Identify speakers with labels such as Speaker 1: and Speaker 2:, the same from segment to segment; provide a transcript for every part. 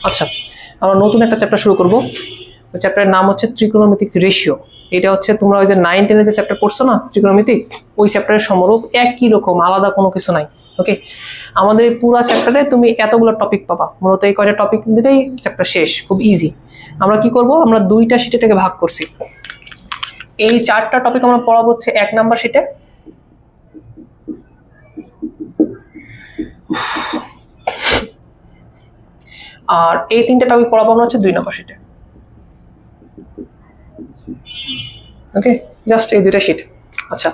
Speaker 1: আচ্ছা, আমরা নতুন একটা চ্যাপ্টার শুরু করব। ওই চ্যাপ্টারের নাম হচ্ছে ত্রিকোণমিতিক রেশিও। এটা হচ্ছে তোমরা ওই যে 9-10 যে চ্যাপ্টার পড়ছো না ত্রিকোণমিতিক, ওই চ্যাপ্টারের সমরূপ, একই রকম, আলাদা কোনো কিছু নাই। ওকে, আমাদের এই পুরো চ্যাপ্টারে তুমি এতগুলো টপিক পাবা, মূলত এই কয়টা টপিক দিলেই চ্যাপ্টার শেষ, খুব ইজি। আমরা কি করব, আমরা দুইটা শিটেটাকে ভাগ করছি। এই 4টা টপিক আমরা পড়াবো হচ্ছে 1 নাম্বার শিটে, আর এই 3টা টপিক পড়াবো আমরা হচ্ছে 2 নাম্বার শিটে। ওকে, জাস্ট এই 2টা শিট। আচ্ছা,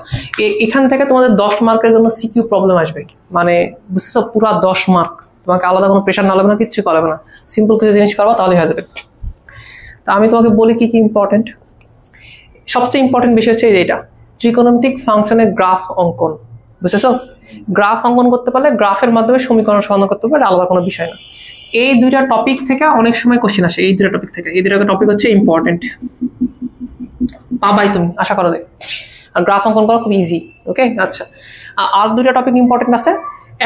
Speaker 1: এখান থেকে তোমাদের 10 মার্কের জন্য সিকিউ প্রবলেম আসবে, মানে বুঝতেছো, পুরো 10 মার্ক। তোমাকে আলাদা কোনো প্রেশার না লাগবে না, কিচ্ছু করাবে না, সিম্পল কিছু জিনিস পারবা তাহলেই হয়ে যাবে। তা আমি তোমাকে বলি কি কি ইম্পর্টেন্ট। সবচেয়ে ইম্পর্টেন্ট বিষয় হচ্ছে এইটা, ত্রিকোণমিতিক ফাংশনের গ্রাফ অঙ্কন। বুঝতেছো, গ্রাফ অঙ্কন করতে পারলে গ্রাফের মাধ্যমে সমীকরণ সমাধান করতে পারলে আলাদা কোনো বিষয় না। এই 2টা টপিক থেকে অনেক সময় কোশ্চেন আসে, এই 2টা টপিক থেকে। এই 2টা টপিক হচ্ছে ইম্পর্টেন্ট, পাবাই তুমি, আশা করো। আর গ্রাফ অঙ্কন করা খুব ইজি। ওকে, আচ্ছা, আর 2টা টপিক ইম্পর্টেন্ট আছে।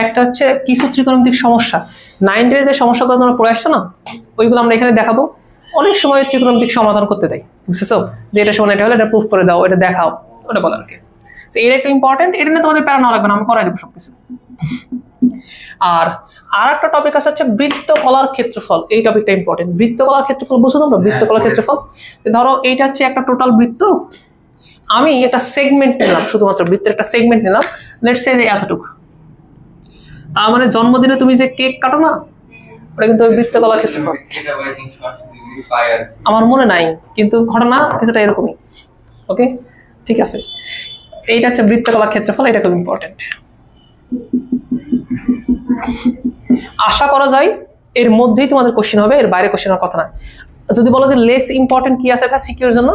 Speaker 1: একটা হচ্ছে কিছু ত্রিকোণমিতিক সমস্যা, 9-10 যে সমস্যাগুলো তোমরা পড়ে আসছো না, ওইগুলো আমরা এখানে দেখাবো। অনেক সময় ত্রিকোণমিতিক সমাধান করতে দেয়, বুঝতেছো, যে এটা সমান এটা হলে এটা প্রুফ করে দাও, এটা দেখাও, ওটা বলো আর কি। এটা একটা ইম্পর্টেন্ট, এটা নিয়ে তোমাদের প্যারা না লাগবে না, আমি করাই দেবো সবকিছু। আর একটা টপিক আছে হচ্ছে বৃত্তকলার ক্ষেত্রফল। এই টপিকটা ইম্পর্টেন্ট। বৃত্তকলার ক্ষেত্রফল বুঝছো তোমরা? বৃত্তকলার ক্ষেত্রফল, ধরো এইটা হচ্ছে একটা টোটাল বৃত্ত, আমি একটা সেগমেন্ট নিলাম, শুধুমাত্র বৃত্তের একটা সেগমেন্ট নিলাম, লেটস সে এতটুকু। তার মানে জন্মদিনে তুমি যে কেক কাটো না, ওটা কিন্তু বৃত্তকলার ক্ষেত্রফল। আমার মনে নাই, কিন্তু ঘটনা কিছুটা এরকমই। ওকে, ঠিক আছে, এইটা হচ্ছে বৃত্তকলার ক্ষেত্রফল, এটা খুব ইম্পর্টেন্ট। আশা করা যায় এর মধ্যেই তোমাদের কোশ্চেন হবে, এর বাইরে কোশ্চেন হওয়ার কথা না। যদি বলো যে লেস ইম্পর্টেন্ট কি আছে এটা সিকিউর জন্য,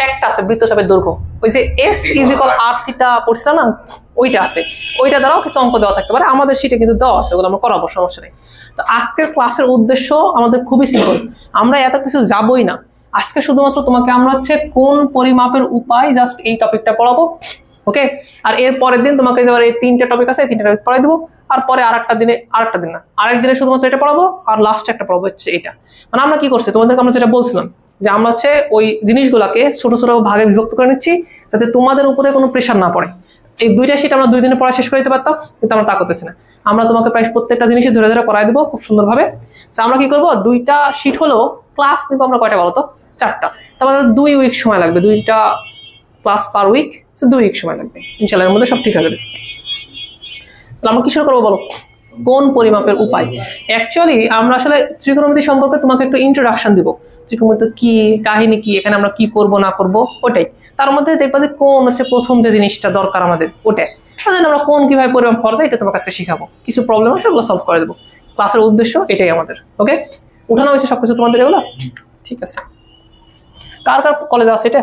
Speaker 1: একটা আছে বৃত্তচাপের দৈর্ঘ্য, ওই যে s = r থিটা পড়ছিলাম না, ওইটা আছে। ওইটা দ্বারাও কিছু অঙ্ক দেওয়া থাকতে পারে, আমাদের শীটে কিন্তু দেওয়া আছে, ওগুলো আমরা করাবো, সমস্যা নেই। তো আজকের ক্লাসের উদ্দেশ্য আমাদের খুবই সিম্পল, আমরা এত কিছু যাবই না আজকে, শুধুমাত্র তোমাকে আমরা হচ্ছে কোন পরিমাপের উপায়, জাস্ট এই টপিকটা পড়াবো। ওকে, আর এর পরের দিন তোমাকে যে এই 3টা টপিক আছে, এই 3টা টপিক পড়াই দেবো, আর পরে আরেকটা দিনে আরেক দিনে শুধুমাত্র এটা পড়াবো, আর লাস্টে একটা পড়াবো হচ্ছে এটা। মানে আমরা কি করছি তোমাদেরকে, আমরা যেটা বলছিলাম যে আমরা হচ্ছে ওই জিনিসগুলোকে ছোট ছোট ভাগে বিভক্ত করে নিচ্ছি, যাতে তোমাদের উপরে কোনো প্রেশার না পড়ে। এই 2টা শীট আমরা 2 দিনে পড়া শেষ করে দিতে পারতাম, কিন্তু আমরা তা করতেছি না। আমরা তোমাকে প্রায় প্রত্যেকটা জিনিসই ধরে ধরে করাই দেবো খুব সুন্দরভাবে। তো আমরা কি করবো, 2টা শীট হলেও ক্লাস নিবো আমরা কয়টা বলো তো, 4টা। তারপরে 2 উইক সময় লাগবে, 2টা ক্লাস পার উইক, 2 উইক সময় লাগবে, ইনশাআল্লাহ এর মধ্যে সব ঠিক হয়ে যাবে। তাহলে আমরা কি শুরু করবো বলো, কোন পরিমাপের উপায়। অ্যাকচুয়ালি আমরা আসলে ত্রিকোণমিতি সম্পর্কে তোমাকে একটু ইন্ট্রোডাকশন দিব, ত্রিকোণমিতি কি, কাহিনী কি, এখানে আমরা কি করব না করব ওটাই। তার মধ্যে দেখবা যে কোন হচ্ছে প্রথম যে জিনিসটা দরকার আমাদের, ওটাই। তাহলে আমরা কোন কিভাবে পরিমাপ করা যায় এটা তোমার কাছে শিখাবো, কিছু প্রবলেম আছে ওগুলো সলভ করে দেবো। ক্লাসের উদ্দেশ্য এটাই আমাদের। ওকে, উঠানো হয়েছে সবকিছু তোমাদের এগুলো, ঠিক আছে। কার কার কলেজে আছে এটা,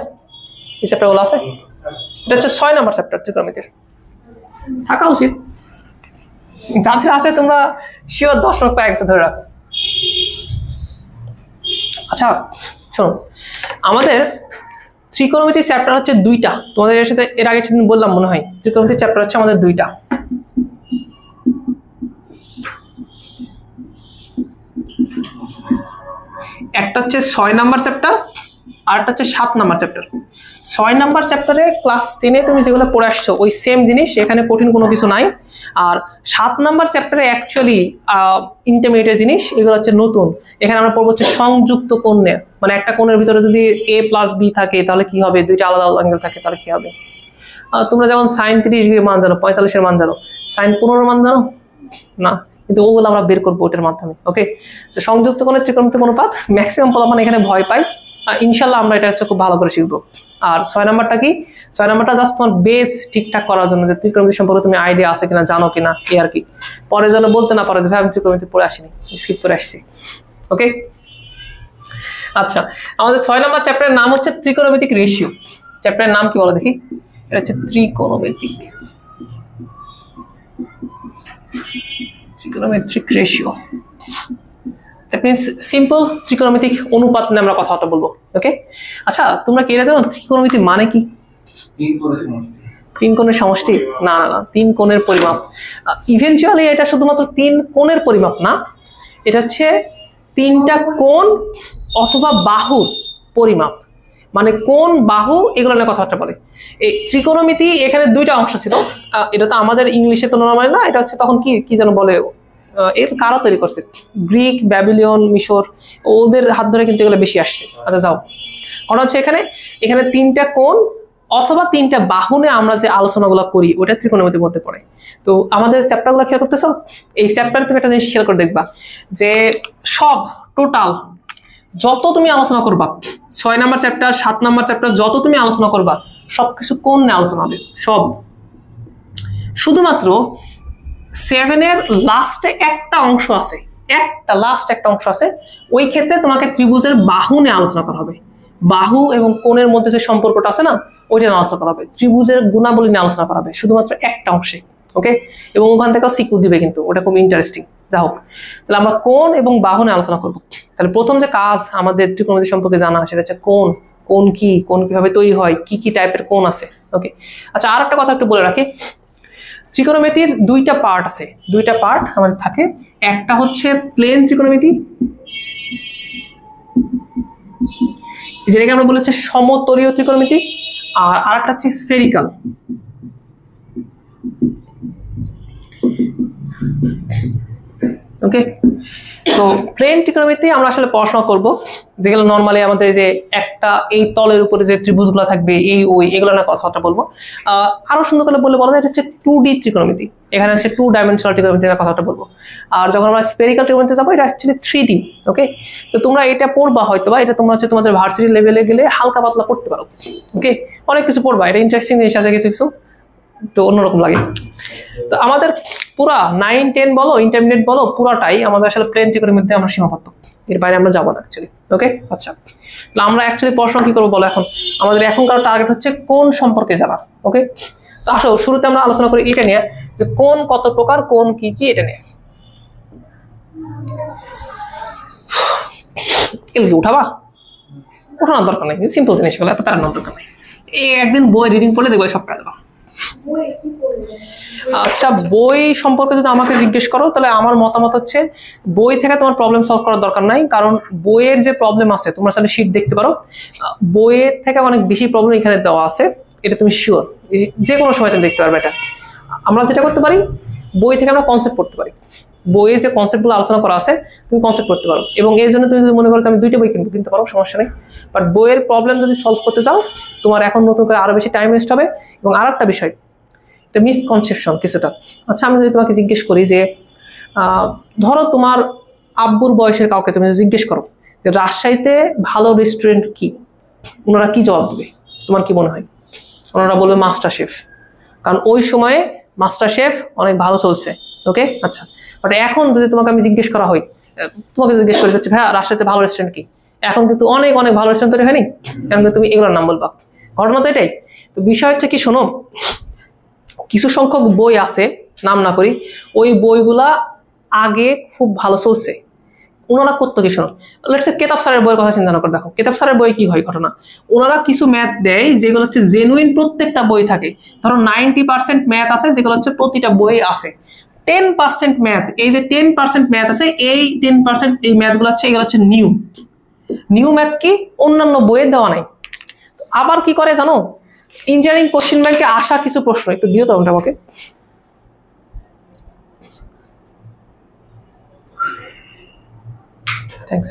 Speaker 1: এই চ্যাপ্টারগুলো আছে? এটা হচ্ছে 6 নম্বর চ্যাপ্টার ত্রিকোণমিতির, থাকা উচিত। যাদের আছে তোমরা শিওর 10 মার্ক পাই গেছে ধরে রাখো। আচ্ছা শোনো, আমাদের ত্রিকোণমিতির চ্যাপ্টার হচ্ছে 2টা। তোমাদের এর সাথে এর আগে সেদিন বললাম মনে হয়, ত্রিকোণমিতির চ্যাপ্টার হচ্ছে আমাদের 2টা। একটা হচ্ছে 6 নাম্বার চ্যাপ্টার, আর একটা হচ্ছে 7 নাম্বার চ্যাপ্টার। 6 নাম্বার চ্যাপ্টারে ক্লাস 10-এ তুমি যেগুলো পড়ে আসছো ওই সেম জিনিস, এখানে কঠিন কোনো কিছু নাই। আর 7 নাম্বার চ্যাপ্টারে অ্যাকচুয়ালি ইন্টারমিডিয়েট জিনিস, এগুলো হচ্ছে নতুন। এখানে আমরা পড়বো হচ্ছে সংযুক্ত কোণের, মানে একটা কোণের ভিতরে যদি a+b থাকে তাহলে কি হবে, 2টা আলাদা আলাদা অ্যাঙ্গেল থাকে তাহলে কি হবে। তোমরা যেমন sin 30° মান জানো, 45-এর মান জানো, sin 15-এর মান জানো না, কিন্তু ওগুলো আমরা বের করবো ওটার মাধ্যমে। ওকে, সংযুক্ত কোণের ত্রিকোণমিতিক অনুপাত ম্যাক্সিমাম ফলাফল এখানে ভয় পাই, ইনশাল্লাহ আমরা এটা হচ্ছে খুব ভালো করে শিখবো। আর 6 নাম্বারটা কি, 6 নাম্বারটা জাস্ট তোমার বেস ঠিকঠাক করার জন্য, যে ত্রিকোণমিতি সম্পর্কে তুমি আইডিয়া আছে কিনা, জানো কিনা, এই আর কি। পরে যেন বলতে না পারো যে ভাই আমি ত্রিকোণমিতি পড়ে আসিনি, স্কিপ করে আসছি। ওকে, আচ্ছা, আমাদের 6 নাম্বার চ্যাপ্টারের নাম হচ্ছে ত্রিকোণমিতিক রেশিও। চ্যাপ্টারের নাম কি বলো দেখি, এটা হচ্ছে ত্রিকোণমিতিক রেশিও। দ্যাট মিনস সিম্পল ত্রিকোণমিতিক অনুপাত নিয়ে আমরা কথাবার্তা বলবো। ওকে, আচ্ছা তোমরা কি এটা জানো ত্রিকোণমিতি মানে কি? 3 কোণের সমষ্টি? না না না, 3 কোণের পরিমাপ। ইভেনচুয়ালি এটা শুধুমাত্র 3 কোণের পরিমাপ না, এটা হচ্ছে তিনটা কোণ অথবা বাহুর পরিমাপ, মানে কোন বাহু এগুলো নিয়ে কথাবার্তা বলে। এই ত্রিকোণমিতি এখানে দুইটা অংশ ছিল, এটা তো আমাদের ইংলিশে তো নরমাল না, এটা হচ্ছে তখন কি কি যেন বলে, এর কারা তৈরি করছে, গ্রিক, ব্যাবিলিয়ন, মিশর, ওদের হাত ধরে কিন্তু এগুলো বেশি আসছে। আচ্ছা যাও, কারণ হচ্ছে এখানে এখানে তিনটা কোণ অথবা তিনটা বাহু নিয়ে আমরা যে আলোচনাগুলো করি ওটা ত্রিকোণমিতির মধ্যে পড়ে। তো আমাদের চ্যাপ্টারগুলো খেয়াল করতেছ, এই চ্যাপ্টার তুমি একটা জিনিস খেয়াল করে দেখবা যে সব টোটাল যত তুমি আলোচনা করবা, 6 নাম্বার চ্যাপ্টার, 7 নাম্বার চ্যাপ্টার যত তুমি আলোচনা করবা সবকিছু কোন নিয়ে আলোচনা হবে সব। শুধুমাত্র 7 এর লাস্টে একটা অংশ আছে, একটা অংশ আছে, ওই ক্ষেত্রে তোমাকে ত্রিভুজের বাহু নিয়ে আলোচনা করা হবে। বাহু এবং কোণের মধ্যে যে সম্পর্কটা আছে না, ওইটা নিয়ে আলোচনা করা হবে। ত্রিভুজের গুণাবলী নিয়ে আলোচনা করা হবে শুধুমাত্র একটা অংশে, ওকে? এবং ওখান থেকে সিকিউ দিবে, কিন্তু ওটা খুব ইন্টারেস্টিং। যা হোক, তাহলে আমরা কোণ এবং বাহু নিয়ে আলোচনা করব। তাহলে প্রথম যে কাজ আমাদের ত্রিকোণমিতি সম্পর্কে জানা, সেটা হচ্ছে কোণ। কোণ কি, কোণ কিভাবে তৈরি হয়, কি কি টাইপের কোণ আছে, ওকে? আচ্ছা, আর একটা কথা একটু বলে রাখি, ত্রিকোণমিতির দুইটা পার্ট আছে, দুইটা পার্ট আমাদের থাকে। একটা হচ্ছে প্লেন ত্রিকোণমিতি, যেটাকে আমরা বলি হচ্ছে সমতলীয় ত্রিকোণমিতি, আর আরেকটা হচ্ছে স্ফেরিক্যাল। ওকে, তো প্লেন ত্রিকোণমিতি আমরা আসলে পড়াশোনা করব, যেগুলো নর্মালি আমাদের যে একটা এই তলের উপরে যে ত্রিভুজগুলো থাকবে, এই ওই এগুলো না কথাটা বলবো। আরো সুন্দর করে বলা যায় এটা হচ্ছে 2D ত্রিকোণমিতি, এখানে হচ্ছে 2 ডাইমেনশনাল ত্রিকোণমিতি কথাটা বলবো। আর যখন আমরা স্ফেরিক্যাল ত্রিকোণমিতি যাবো, এটা অ্যাকচুয়ালি 3D। ওকে, তো তোমরা এটা পড়বা হয়তো, বা এটা তোমরা হচ্ছে তোমাদের ভার্সিটি লেভেলে গেলে হালকা পাতলা পড়তে পারো। ওকে, অনেক কিছু পড়বা, এটা ইন্টারেস্টিং জিনিস আছে কিছু কিছু, তো অন্যরকম লাগে। তো আমাদের পুরা 9, 10 বলো, ইন্টারমিডিয়েট বলো, পুরাটাই আমাদের আসলে প্লেন ত্রিকোণের মধ্যে আমরা সীমাবদ্ধ, এর বাইরে আমরা যাবো না অ্যাকচুয়ালি। ওকে, আচ্ছা, তাহলে আমরা অ্যাকচুয়ালি পড়াশোনা কি করবো বলো এখন? আমাদের এখনকার টার্গেট হচ্ছে কোণ সম্পর্কে জানা। ওকে, তো আসো শুরুতে আমরা আলোচনা করি এটা নিয়ে, যে কোণ কত প্রকার, কোণ কি কি, এটা নিয়ে। এগুলো উঠাবা, উঠানোর দরকার নেই, সিম্পল জিনিসগুলো এত প্যারানোর দরকার নেই। এই একদিন বই রিডিং পড়লে দেখবো সব প্যারা। আচ্ছা, বই সম্পর্কে যদি আমাকে জিজ্ঞেস করো, তাহলে আমার মতামত হচ্ছে বই থেকে তোমার প্রবলেম সলভ করার দরকার নাই, কারণ বইয়ের যে প্রবলেম আছে তোমরা সাথে শীট দেখতে পারো, বইয়ের থেকে অনেক বেশি প্রবলেম এখানে দেওয়া আছে, এটা তুমি শিওর যে কোনো সময় তুমি দেখতে পারবে। এটা আমরা যেটা করতে পারি, বই থেকে আমরা কনসেপ্ট পড়তে পারি, বইয়ে যে কনসেপ্টগুলো আলোচনা করা আছে তুমি কনসেপ্ট পড়তে পারো, এবং এর জন্য তুমি যদি মনে করো আমি 2টা বই কিনতে পারো, সমস্যা নেই। বাট বইয়ের প্রবলেম যদি সলভ করতে চাও, তোমার এখন নতুন করে আরো বেশি টাইম ওয়েস্ট হবে। এবং আর একটা বিষয়, এটা মিসকনসেপশন কিছুটা। আচ্ছা, আমি যদি তোমাকে জিজ্ঞেস করি যে ধরো তোমার আব্বুর বয়সের কাউকে তুমি জিজ্ঞেস করো যে রাজশাহীতে ভালো রেস্টুরেন্ট কি, ওনারা কি জবাব দেবে? তোমার কি মনে হয়? ওনারা বলবে মাস্টার শেফ, কারণ ওই সময়ে মাস্টার শেফ অনেক ভালো চলছে। ওকে, আচ্ছা, বাট এখন যদি তোমাকে আমি জিজ্ঞেস করা হয়, তোমাকে জিজ্ঞেস করে যাচ্ছে ভাইয়া রাজশাহীতে ভালো রেস্টুরেন্ট কি, এখন কিন্তু অনেক অনেক ভালো রেস্টুরেন্ট তৈরি হয়নি, এখন তুমি এগুলোর নাম বলবা। ঘটনা তো এটাই। তো বিষয় হচ্ছে কি, শোনো, কিছু সংখ্যক বই আছে, নাম না করি, ওই বইগুলা আগে খুব ভালো চলছে, ওনারা করতো কি, শোনো, লেটস সে কেতাব স্যারের বইয়ের কথা চিন্তা করে দেখো, কেতাব স্যারের বই কি হয় ঘটনা, ওনারা কিছু ম্যাথ দেয় যেগুলো হচ্ছে জেনুইন, প্রত্যেকটা বই থাকে। ধরো 90% ম্যাথ আছে যেগুলো হচ্ছে প্রতিটা বই আছে, 10% ম্যাথ, এই যে 10% ম্যাথ আছে, এই 10% এই ম্যাথগুলো হচ্ছে, এগুলো হচ্ছে নিউ ম্যাথ, কি অন্যান্য বইয়ে দেওয়া নাই। আবার কি করে জানো, ইঞ্জিনিয়ারিং কোশ্চেন ব্যাংকে আসা কিছু প্রশ্ন, একটু দিও তো আমাকে। থ্যাঙ্কস।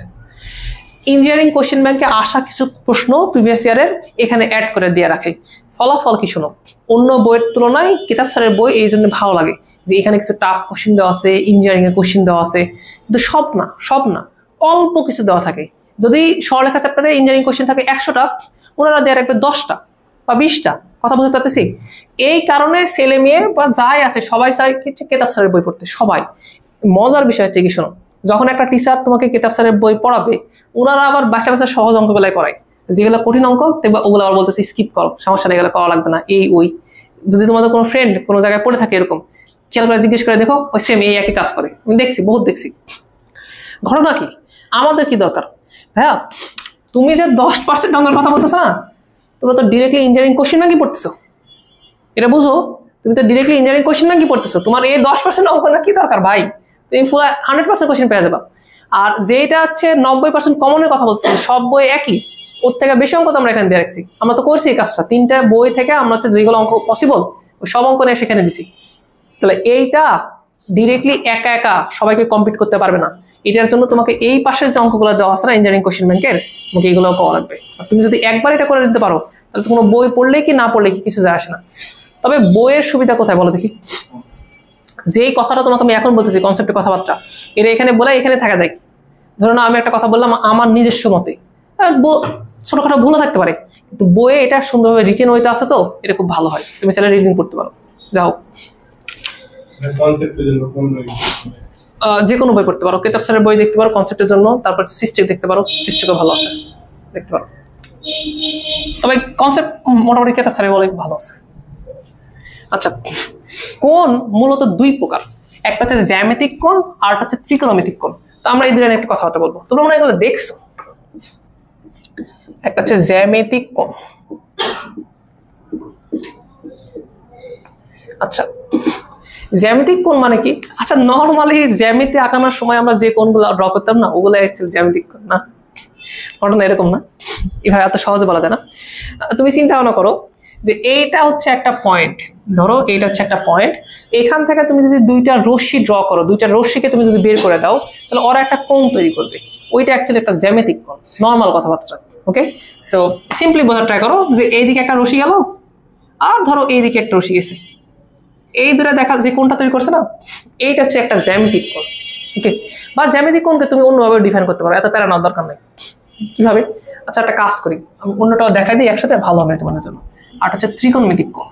Speaker 1: ইঞ্জিনিয়ারিং কোশ্চেন ব্যাংকে আসা কিছু প্রশ্ন প্রিভিয়াস ইয়ারের এখানে অ্যাড করে দিয়ে রাখে। ফলাফল কি, শোনো, অন্য বইয়ের তুলনায় কিতাব স্যারের বই এই জন্য ভালো লাগে যে এখানে কিছু টাফ কোশ্চেন দেওয়া আছে, ইঞ্জিনিয়ারিং এর কোশ্চেন দেওয়া আছে, কিন্তু সব না, অল্প কিছু দেওয়া থাকে। যদি সরলেখা চ্যাপ্টারে ইঞ্জিনিয়ারিং কোশ্চেন থাকে 100টা, ওনারা দেওয়া রাখবে 10টা বা 20টা। কথা বুঝতে পারতেছি? এই কারণে ছেলে মেয়ে বা যাই আছে সবাই চায় কেতাব স্যারের বই পড়তে, সবাই। মজার বিষয় হচ্ছে কি, শোনো, যখন একটা টিচার তোমাকে কেতাব স্যারের বই পড়াবে, ওনারা আবার বাসা বাসা সহজ অঙ্কগুলাই করায়, যেগুলো কঠিন অঙ্ক দেখবা ওগুলো আবার বলতেছে স্কিপ করো, সমস্যা নেই, এগুলো করা লাগবে না, এই ওই। যদি তোমাদের কোনো ফ্রেন্ড কোনো জায়গায় পড়ে থাকে এরকম, খেয়াল করে জিজ্ঞেস করে দেখো, ওই সেম এই একই কাজ করে, আমি দেখছি, বহুত দেখছি। ঘটনা কি, আমাদের কি দরকার ভাইয়া, তুমি যে 10% অঙ্কের কথা বলতেছো না, তোমরা তো ডিরেক্টলি ইঞ্জিনিয়ারিং কোশ্চেন ব্যাংকই পড়তেছো, এটা বুঝো, তুমি তো ডিরেক্টলি ইঞ্জিনিয়ারিং কোশ্চেন ব্যাংকই পড়তেছো, তোমার এই 10% অঙ্ক না কি দরকার ভাই, তুমি পুরো 100% কোশ্চেন পেয়ে যাবা। আর যেটা হচ্ছে 90% কমনের কথা বলছি, সব বই একই, ওর থেকে বেশি অঙ্ক তো আমরা এখানে দিয়ে রাখছি। আমরা তো করছি এই কাজটা, 3টা বই থেকে আমরা হচ্ছে যেগুলো অঙ্ক পসিবল সব অঙ্ক নিয়ে সেখানে দিছি। তাহলে এইটা ডিরেক্টলি একা একা সবাইকে কমপ্লিট করতে পারবে না। এটার জন্য তোমাকে এই পাশের যে অঙ্কগুলো দেওয়া আছে না ইঞ্জিনিয়ারিং কোশ্চেন ব্যাংকের, তোমাকে এইগুলো করা লাগবে। আর তুমি যদি একবার এটা করে দিতে পারো তাহলে কোনো বই পড়লে কি না পড়লে কি কিছু যায় আসে না। তবে বইয়ের সুবিধা কোথায় বলো দেখি? যেই কথাটা তোমাকে আমি এখন বলতেছি, কনসেপ্টের কথাবার্তা, এটা এখানে বলে এখানে থাকা যায়। ধরো না আমি একটা কথা বললাম আমার নিজস্ব মতে, ছোটখাটো ভুলও থাকতে পারে, কিন্তু বইয়ে এটা সুন্দরভাবে রিটেন হইতে আছে, তো এটা খুব ভালো হয়, তুমি চাইলে রিডিং করতে পারো। যাও যে কোনো বই পড়তে পারো, কেতাব স্যারের বই দেখতে পারো কনসেপ্টের জন্য, তারপর সিস্টেম দেখতে পারো, সিস্টেমও ভালো আছে, দেখতে পারো। তবে কনসেপ্ট মোটামুটি কেতাব স্যারের বলে ভালো আছে। আচ্ছা, কোণ মূলত 2 প্রকার, একটা হচ্ছে জ্যামিতিক কোণ আর একটা হচ্ছে ত্রিকোণমিতিক কোণ। তো আমরা এই দুটো নিয়ে একটা কথাবার্তা বলবো, তোমরা মনে হয় এগুলো দেখছো। একটা হচ্ছে জ্যামিতিক কোণ। আচ্ছা, জ্যামিতিক কোণ মানে কি? আচ্ছা, নর্মালি জ্যামিতি আঁকানোর সময় আমরা যে কোণগুলো ড্র করতাম না, ওগুলো অ্যাকচুয়ালি জ্যামিতিক কোণ না। ঘটনা এরকম না, এভাবে এত সহজে বলা যায় না। তুমি চিন্তা ভাবনা করো যে এইটা হচ্ছে একটা পয়েন্ট, ধরো এইটা হচ্ছে একটা পয়েন্ট, এখান থেকে তুমি যদি 2টা রশ্মি ড্র করো, 2টা রশ্মিকে তুমি যদি বের করে দাও, তাহলে ওরা একটা কোণ তৈরি করবে, ওইটা অ্যাকচুয়ালি একটা জ্যামিতিক কোণ, নর্মাল কথাবার্তা। ওকে, সো সিম্পলি বোঝার ট্রাই করো যে এইদিকে একটা রশ্মি গেল আর ধরো এইদিকে একটা রশ্মি গেছে, এই দুটো দেখা যে কোণটা তৈরি করছে না, এইটা হচ্ছে একটা জ্যামিতিক কোণ। ওকে, বা জ্যামিতিক কোণকে তুমি অন্যভাবে ডিফাইন করতে পারো, এত প্যারা নেওয়ার দরকার নেই। কিভাবে? আচ্ছা, একটা কাজ করি, আমি অন্যটাও দেখাই দিই একসাথে, ভালো হবে তোমাদের জন্য। আর হচ্ছে ত্রিকোণমিতিক কোণ।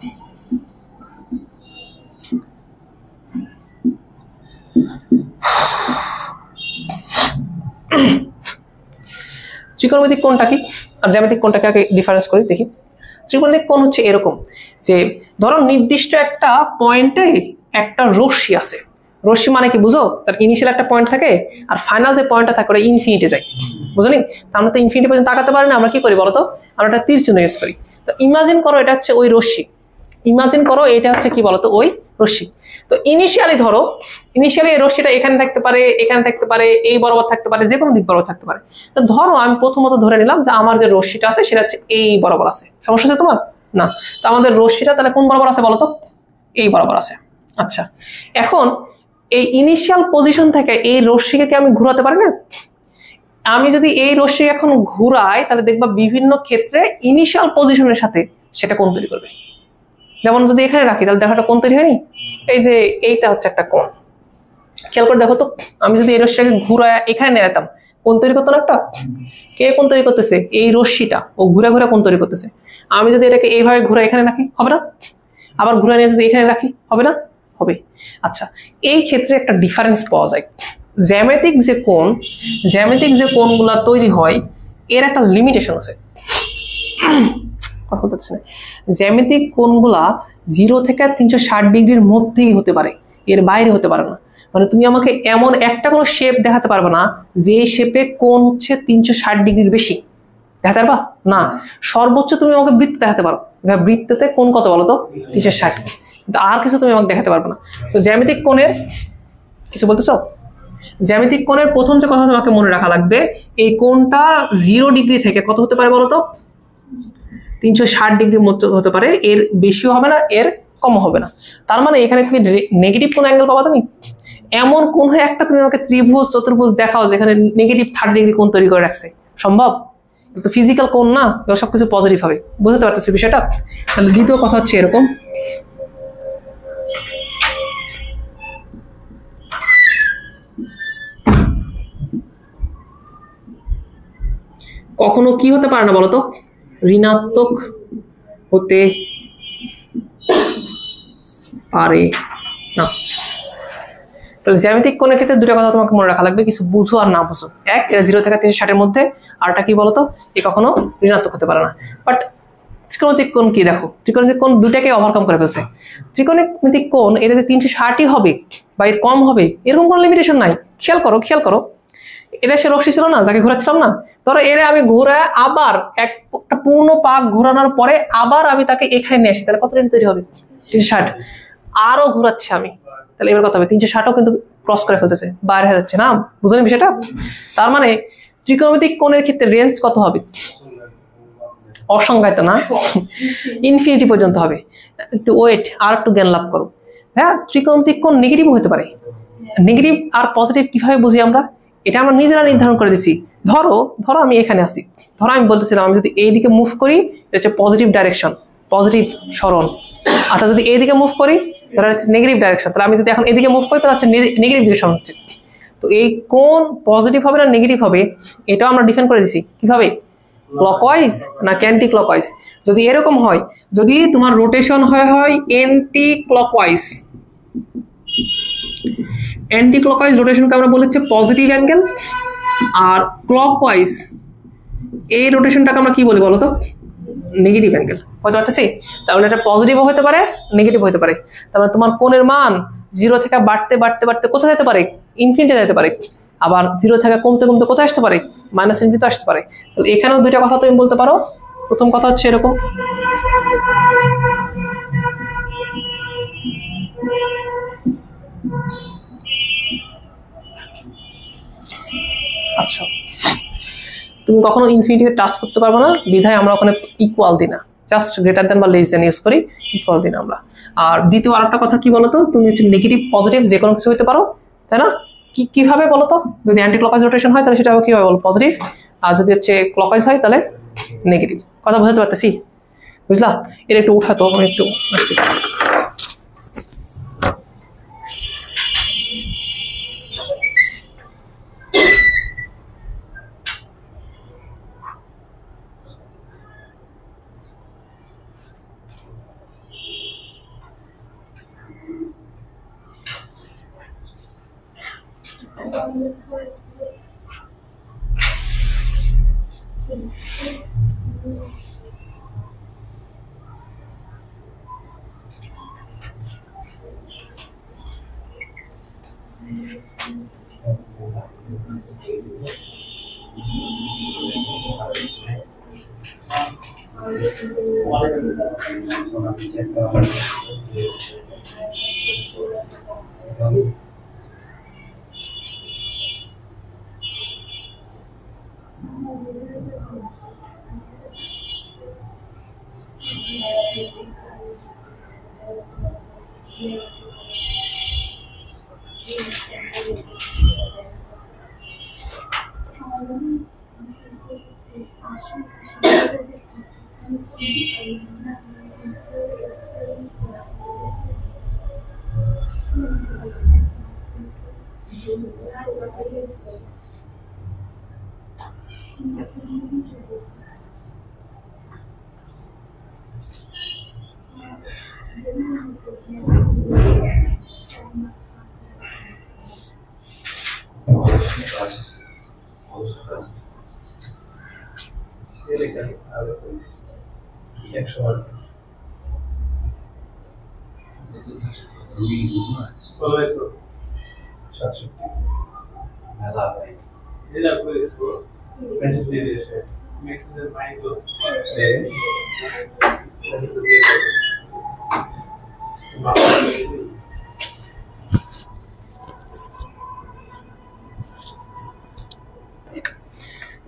Speaker 1: ত্রিকোণমিতিক কোণটা কি আর জ্যামিতিক কোণটাকে আগে ডিফারেন্স করি দেখি। ত্রিকোণমিতিক কোণ হচ্ছে এরকম যে ধরো নির্দিষ্ট একটা পয়েন্টে একটা রশ্মি আছে, রশ্মি মানে কি বুঝো? তার ইনিশিয়াল একটা পয়েন্ট থাকে আর ফাইনাল যে পয়েন্টটা থাকে ওটা ইনফিনিটি যায়, বুঝলি? আমরা তো ইনফিনিটি পর্যন্ত তাকাতে পারি না, আমরা কি করি বলতো? আমরা একটা তীর চিহ্ন ইউজ করি। তো ইমাজিন করো এটা হচ্ছে ওই রশ্মি, ইমাজিন করো এটা হচ্ছে কি বলতো ওই রশ্মি। তো ইনিশিয়ালি ধরো, ইনিশিয়ালি এই রশ্মিটা এখানে থাকতে পারে, এখানে থাকতে পারে, এই বরাবর থাকতে পারে, যে কোনো দিক বরাবর থাকতে পারে। তো ধরো আমি প্রথমত ধরে নিলাম যে আমার যে রশ্মিটা আছে সেটা হচ্ছে এই বরাবর আছে, সমস্যা আছে তোমার? না। তো আমাদের রশ্মিটা তাহলে কোন বরাবর আছে বলতো? এই বরাবর আছে। আচ্ছা, এখন এই ইনিশিয়াল পজিশন থেকে এই রশ্মিকে কি আমি ঘোরাতে পারি না? আমি যদি এই রশ্মি এখন ঘুরাই তাহলে দেখবা বিভিন্ন ক্ষেত্রে ইনিশিয়াল পজিশনের সাথে সেটা কোণ তৈরি করবে। যেমন যদি এখানে রাখি তাহলে দেখো একটা কোণ তৈরি হয়নি? এই যে এইটা হচ্ছে একটা কোণ, খেয়াল করে দেখো তো, আমি যদি এই রশ্মিটাকে ঘুরায় এখানে নিয়ে যেতাম, কোণ তৈরি করতো না একটা? কে কোণ তৈরি করতেছে? এই রশ্মিটা, ও ঘুরে ঘুরে কোণ তৈরি করতেছে। আমি যদি এটাকে এইভাবে ঘুরে এখানে রাখি হবে না? আবার ঘুরে নিয়ে যদি এখানে রাখি হবে না? হবে। আচ্ছা, এই ক্ষেত্রে একটা ডিফারেন্স পাওয়া যায়। জ্যামিতিক যে কোণ, জ্যামিতিক যে কোণগুলো তৈরি হয় এর একটা লিমিটেশন আছে। কথা বলতে না, জ্যামিতিক কোণগুলা 0 থেকে 360 ডিগ্রির মধ্যেই হতে পারে, এর বাইরে হতে পারে না। মানে তুমি আমাকে এমন একটা কোনো শেপ দেখাতে পারবে না যে শেপে কোণ হচ্ছে 360 ডিগ্রির বেশি, দেখাতে পারবা না। সর্বোচ্চ তুমি আমাকে বৃত্ত দেখাতে পারো, বৃত্ততে কোণ কত বলো তো? 360, কিন্তু আর কিছু তুমি আমাকে দেখাতে পারবে না। তো জ্যামিতিক কোণের কিছু বলতেছো? জ্যামিতিক কোণের প্রথম যে কথা তোমাকে মনে রাখা লাগবে, এই কোণটা 0 ডিগ্রি থেকে কত হতে পারে বলতো? 360 ডিগ্রির মধ্যে হতে পারে, এর বেশিও হবে না, এর কমও হবে না। তার মানে এখানে তুমি নেগেটিভ কোন অ্যাঙ্গেল পাবা? তুমি এমন কোন একটা তুমি আমাকে ত্রিভুজ চতুর্ভুজ দেখাও যেখানে নেগেটিভ 30 ডিগ্রি কোণ তৈরি করে রাখছে, সম্ভব? তো ফিজিক্যাল কোণ না, এগুলো সবকিছু পজিটিভ হবে, বুঝতে পারতেছি বিষয়টা? তাহলে দ্বিতীয় কথা হচ্ছে এরকম, কখনো কি হতে পারে না বলতো? ঋণাত্মক হতে পারে না। তাহলে জ্যামিতিক কোণের ক্ষেত্রে দুটো কথা তোমাকে মনে রাখা লাগবে, কিছু বুঝো আর না বুঝো। এক, এটা 0 থেকে 360 এর মধ্যে, আরটা কি বলতো? এ কখনো ঋণাত্মক হতে পারে না। বাট ত্রিকোণমিতিক কোণ কি দেখো, ত্রিকোণমিতিক কোণ দুটাকে ওভারকাম করে ফেলছে। ত্রিকোণমিতিক কোণ এটা যে 360ই হবে বা এর কম হবে এরকম কোনো লিমিটেশন নাই। খেয়াল করো, খেয়াল করো, এটা সে রশ্মি ছিল না যাকে ঘোরাচ্ছিলাম না, ধরো এর আমি ঘুরে আবার একটা পূর্ণ পাক ঘোরানোর পরে আবার আমি তাকে এখানে নিয়ে আসি, তাহলে কত ডিগ্রি তৈরি হবে? 360। আরো ঘুরাচ্ছি আমি, তাহলে এবার কত হবে? 360ও কিন্তু ক্রস করে ফেলতেছে, বাইরে হয়ে যাচ্ছে না, বুঝলেন বিষয়টা? তার মানে ত্রিকোণমিতিক কোণের ক্ষেত্রে রেঞ্জ কত হবে? অসংজ্ঞায়িত না, ইনফিনিটি পর্যন্ত হবে। একটু ওয়েট, আর একটু জ্ঞান লাভ করো। হ্যাঁ, ত্রিকোণমিতিক কোণ নেগেটিভ হতে পারে। নেগেটিভ আর পজিটিভ কিভাবে বুঝি আমরা? এটা আমরা নিজেরা নির্ধারণ করে দিছি। ধরো আমি এখানে আছি, ধরো আমি বলতেছিলাম আমি যদি এই দিকে মুভ করি এটা হচ্ছে পজিটিভ ডাইরেকশন, পজিটিভ সরণ। আচ্ছা যদি এই দিকে মুভ করি তাহলে হচ্ছে নেগেটিভ ডাইরেকশন। তাহলে আমি যদি এখন এদিকে মুভ করি তাহলে হচ্ছে নেগেটিভ ডিরেকশন হচ্ছে। তো এই কোণ পজিটিভ হবে না নেগেটিভ হবে এটাও আমরা ডিফাইন করে দিছি। কিভাবে? ক্লকওয়াইজ না অ্যান্টি ক্লকওয়াইজ? যদি এরকম হয়, যদি তোমার রোটেশন হয় অ্যান্টি ক্লকওয়াইজ, অ্যান্টি ক্লকওয়াইজ রোটেশনকে আমরা বলি হচ্ছে পজিটিভ অ্যাঙ্গেল, আর ক্লকওয়াইজ এই রোটেশনটাকে আমরা কি বলি বলো তো? Negative angle. হতে পারতেছি? তাহলে এটা পজিটিভও হতে পারে নেগেটিভ হতে পারে। তারপরে তোমার কোণের মান 0 থেকে বাড়তে বাড়তে বাড়তে কোথায় যেতে পারে? ইনফিনিটি যেতে পারে। আবার 0 থেকে কমতে কমতে কোথায় আসতে পারে? মাইনাস ইনফিনিটি আসতে পারে। তাহলে এখানেও দুইটা কথা তুমি বলতে পারো। প্রথম কথা হচ্ছে এরকম, আচ্ছা তুমি কখনো ইনফিনিটিকে টাচ করতে পারবে না, বিধায় আমরা ওখানে ইকুয়াল দিই না, জাস্ট গ্রেটার দেন বা লেস দেন ইউজ করি, ইকুয়াল দিই না আমরা। আর দ্বিতীয় আরেকটা কথা কি বলতো, তুমি হচ্ছে নেগেটিভ পজিটিভ যে কোনো কিছু হতে পারো, তাই না? কিভাবে বলতো? যদি অ্যান্টি ক্লকওয়াইজ রোটেশন হয় তাহলে সেটা কি হয় বলো? পজিটিভ। আর যদি হচ্ছে ক্লকওয়াইজ হয় তাহলে নেগেটিভ। কথা বুঝতে পারতেছি? বুঝলা? এটা একটু উঠাতো, আমি একটু আসতেছি।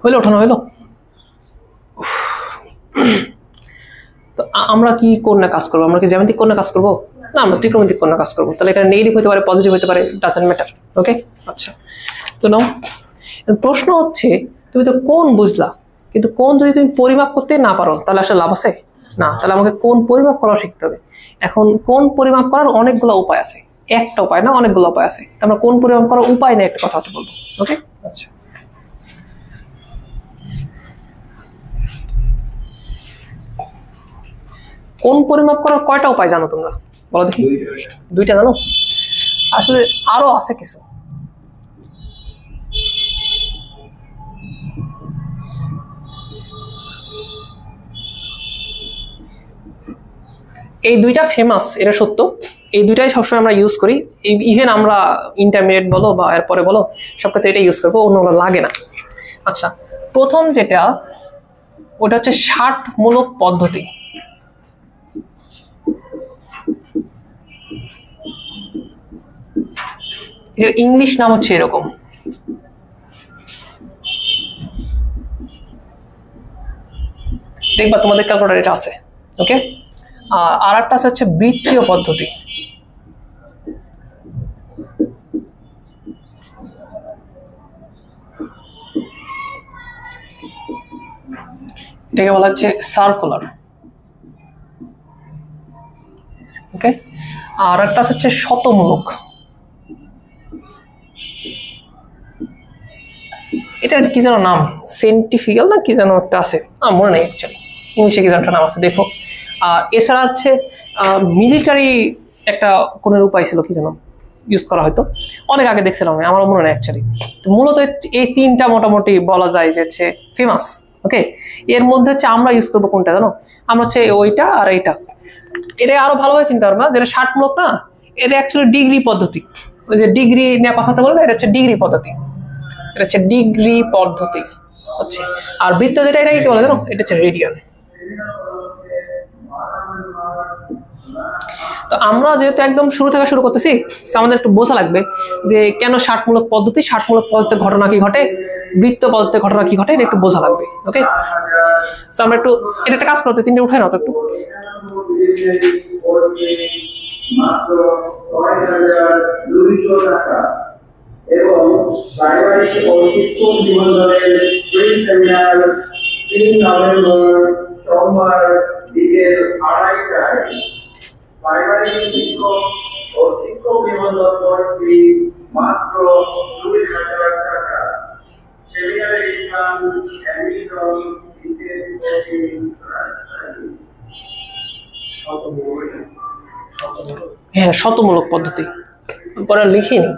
Speaker 1: হইলো, ওঠানো হইলো। তো আমরা কি কোণ না কাজ করবো? আমরা কি জ্যামিতিক কোণ না কাজ করবো? না, আমরা ত্রিকোণমিতিক কোণ না কাজ করবো। তাহলে এখানে নেগেটিভ হতে পারে পজিটিভ হতে পারে, ডাজন্ট ম্যাটার। ওকে, আচ্ছা। তো নাও প্রশ্ন হচ্ছে, তুমি তো কোণ বুঝলা, কিন্তু কোণ যদি তুমি পরিমাপ করতে না পারো তাহলে আসলে লাভ আছে না। তাহলে আমাকে কোণ পরিমাপ করা শিখতে হবে। এখন কোণ পরিমাপ করার অনেকগুলো উপায় আছে, একটা উপায় না, অনেকগুলো উপায় আছে। আমরা কোণ পরিমাপ করার উপায় নিয়ে একটা কথা বলবো। ওকে, আচ্ছা। কোণ পরিমাপ করার কয়টা উপায় জানো তোমরা? বলো দেখি। দুইটা জানো? আসলে আরো আছে কিছু। এই দুইটা ফেমাস, এটা সত্য। এই দুইটাই সবসময় আমরা ইউজ করি। ইভেন আমরা ইন্টারমিডিয়েট বলো বা এরপরে বলো সব ক্ষেত্রে এটা ইউজ করবো, অন্যগুলো লাগে না। আচ্ছা, প্রথম যেটা ওটা হচ্ছে ষাটমূলক পদ্ধতি। এর ইংলিশ নাম হচ্ছে এরকম। দেখবা তোমাদের ক্যালকুলেটর এটা আছে, ওকে। আর একটা হচ্ছে বৃত্তীয় পদ্ধতি। এটাকে বলা হচ্ছে সার্কুলার, ওকে। আর একটা হচ্ছে শতমূলক। এটার কি যেন নাম, সেন্টিফিক্যাল না কি যেন একটা আছে, মনে নেই অ্যাকচুয়ালি, ইংলিশে কি যেন একটা নাম আছে, দেখো। এছাড়া হচ্ছে মিলিটারি একটা কোনের উপায় ছিল, কি যেন ইউজ করা হয়তো, অনেক আগে দেখছিলাম আমি, আমারও মনে নেই অ্যাকচুয়ালি। মূলত এই তিনটা মোটামুটি বলা যায় যে হচ্ছে ফেমাস, ওকে। এর মধ্যে হচ্ছে আমরা ইউজ করবো কোনটা জানো, আমরা হচ্ছে ওইটা আর এইটা। এটা আরো ভালোভাবে চিন্তা করবা, যেটা 60মূলক না, এটা অ্যাকচুয়ালি ডিগ্রি পদ্ধতি। ওই যে ডিগ্রি নিয়ে কথা বলবো, এটা হচ্ছে ডিগ্রি পদ্ধতি, এটা হচ্ছে ডিগ্রি পদ্ধতি হচ্ছে। আর বৃত্ত যেটা, এটা কি বলে জানো, এটা হচ্ছে রেডিয়ান। তো আমরা যেহেতু একদম শুরু থেকে শুরু করতেছি, আমাদের একটু বোঝা লাগবে যে কেন 60মূলক পদ্ধতি, 60মূলক পদ্ধতিতে ঘটনা কি ঘটে, বৃত্ত পদ্ধতিতে ঘটনা কি ঘটে, এটা একটু বোঝা লাগবে, ওকে। তো আমরা একটু এটা একটা কাজ করতে, তিনটে উঠে নাও তো একটু। মাত্র ৬,২০০ টাকা এবং পারিবারিক ও শিক্ষক নিবন্ধনের প্রিন্ট সেমিনার ৩ নভেম্বর সোমবার বিকেল ২:৩০টায়। পারিবারিক শিক্ষক ও শিক্ষক নিবন্ধন কোর্স ফি মাত্র ২,০০০ টাকা। সেমিনারে ইসলাম অ্যাডমিশন হ্যাঁ, শতমূলক পদ্ধতি পরে লিখিনি,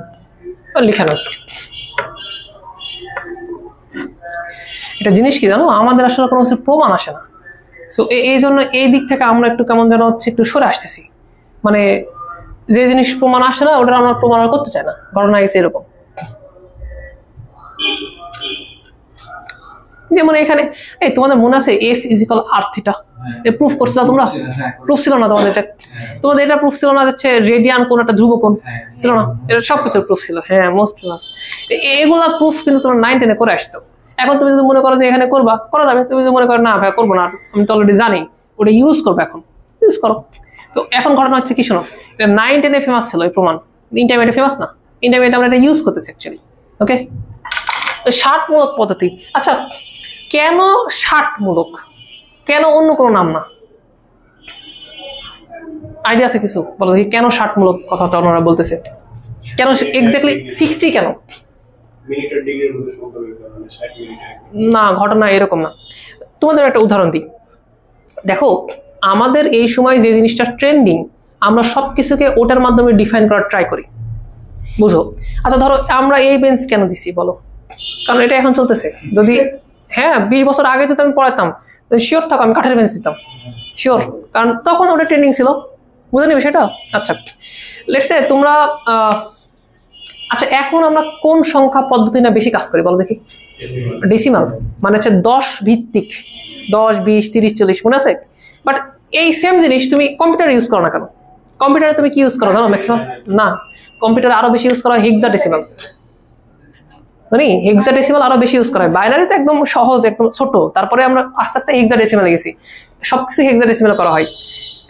Speaker 1: লিখানো এটা জিনিস কি জানো, আমাদের আসলে কোনো কিছু প্রমাণ আসে না। সো এই জন্য এই দিক থেকে আমরা একটু কেমন যেন হচ্ছে একটু সরে আসতেছি, মানে যে জিনিস প্রমাণ আসে না ওটা আমরা প্রমাণ করতে চাই না, ঘটনা গেছে এরকম। যেমন এখানে এই তোমাদের মনে আছে এস ইজিক্যাল আর থিটা, প্রুফ করছিলা তোমরা? প্রুফ ছিল না তোমাদের এটা? তোমাদের এটা প্রুফ ছিল না হচ্ছে রেডিয়ান কোন একটা ধ্রুব কোণ ছিল না? এটা সবকিছু প্রুফ ছিল, হ্যাঁ মোস্ট ফেমাস। এগুলা প্রুফ কিন্তু তোমরা 9, 10-এ করে আসছো। এখন তুমি যদি মনে করো যে এখানে করবা, করা যাবে। তুমি যদি মনে করো না ভাই করবো না, আমি তো অলরেডি জানি, ওটা ইউজ করবো, এখন ইউজ করো। তো এখন ঘটনা হচ্ছে কি শোনো, এটা 9, 10-এ ফেমাস ছিল এই প্রমাণ, ইন্টারমিডিয়েটে ফেমাস না। ইন্টারমিডিয়েটে আমরা এটা ইউজ করতেছি অ্যাকচুয়ালি, ওকে। 60মূলক পদ্ধতি, আচ্ছা কেন 60মূলক, কেন অন্য কোনো নাম না? আইডিয়া আছে কিছু বলো দেখি, কেন 60মূলক কথাটা ওনারা বলতেছে, কেন এক্স্যাক্টলি 60 কেন? না, ঘটনা এরকম না। তোমাদের একটা উদাহরণ দিই, দেখো আমাদের এই সময় যে জিনিসটা ট্রেন্ডিং, আমরা সবকিছুকে ওটার মাধ্যমে ডিফাইন করার ট্রাই করি, বুঝো। আচ্ছা ধরো আমরা এই বেঞ্চ কেন দিছি বলো, কারণ এটা এখন চলতেছে। যদি হ্যাঁ 20 বছর আগে যদি আমি পড়াতাম, শিওর থাকো আমি কাঠের বেঞ্চ দিতাম, শিওর, কারণ তখন ওটা ট্রেন্ডিং ছিল, বুঝে নিবে সেটা। আচ্ছা লেটস সে তোমরা আচ্ছা এখন আমরা কোন সংখ্যা পদ্ধতি না বেশি কাজ করি বলো দেখি? ডেসিমাল, মানে হচ্ছে 10 ভিত্তিক, 10, 20, 30, 40, মনে আছে? বাট এই সেম জিনিস তুমি কম্পিউটারে ইউজ করো না কেন? কম্পিউটারে তুমি কি ইউজ করো জানো ম্যাক্সিমাম? না, কম্পিউটারে আরো বেশি ইউজ করা হয় হেক্সাডেসিমাল, মানে হেক্সাডেসিমাল আরো বেশি ইউজ করা হয়। বাইনারি তো একদম সহজ, একদম ছোট, তারপরে আমরা আস্তে আস্তে হেক্সাডেসিমালে গেছি, সবকিছু হেক্সাডেসিমাল করা হয়।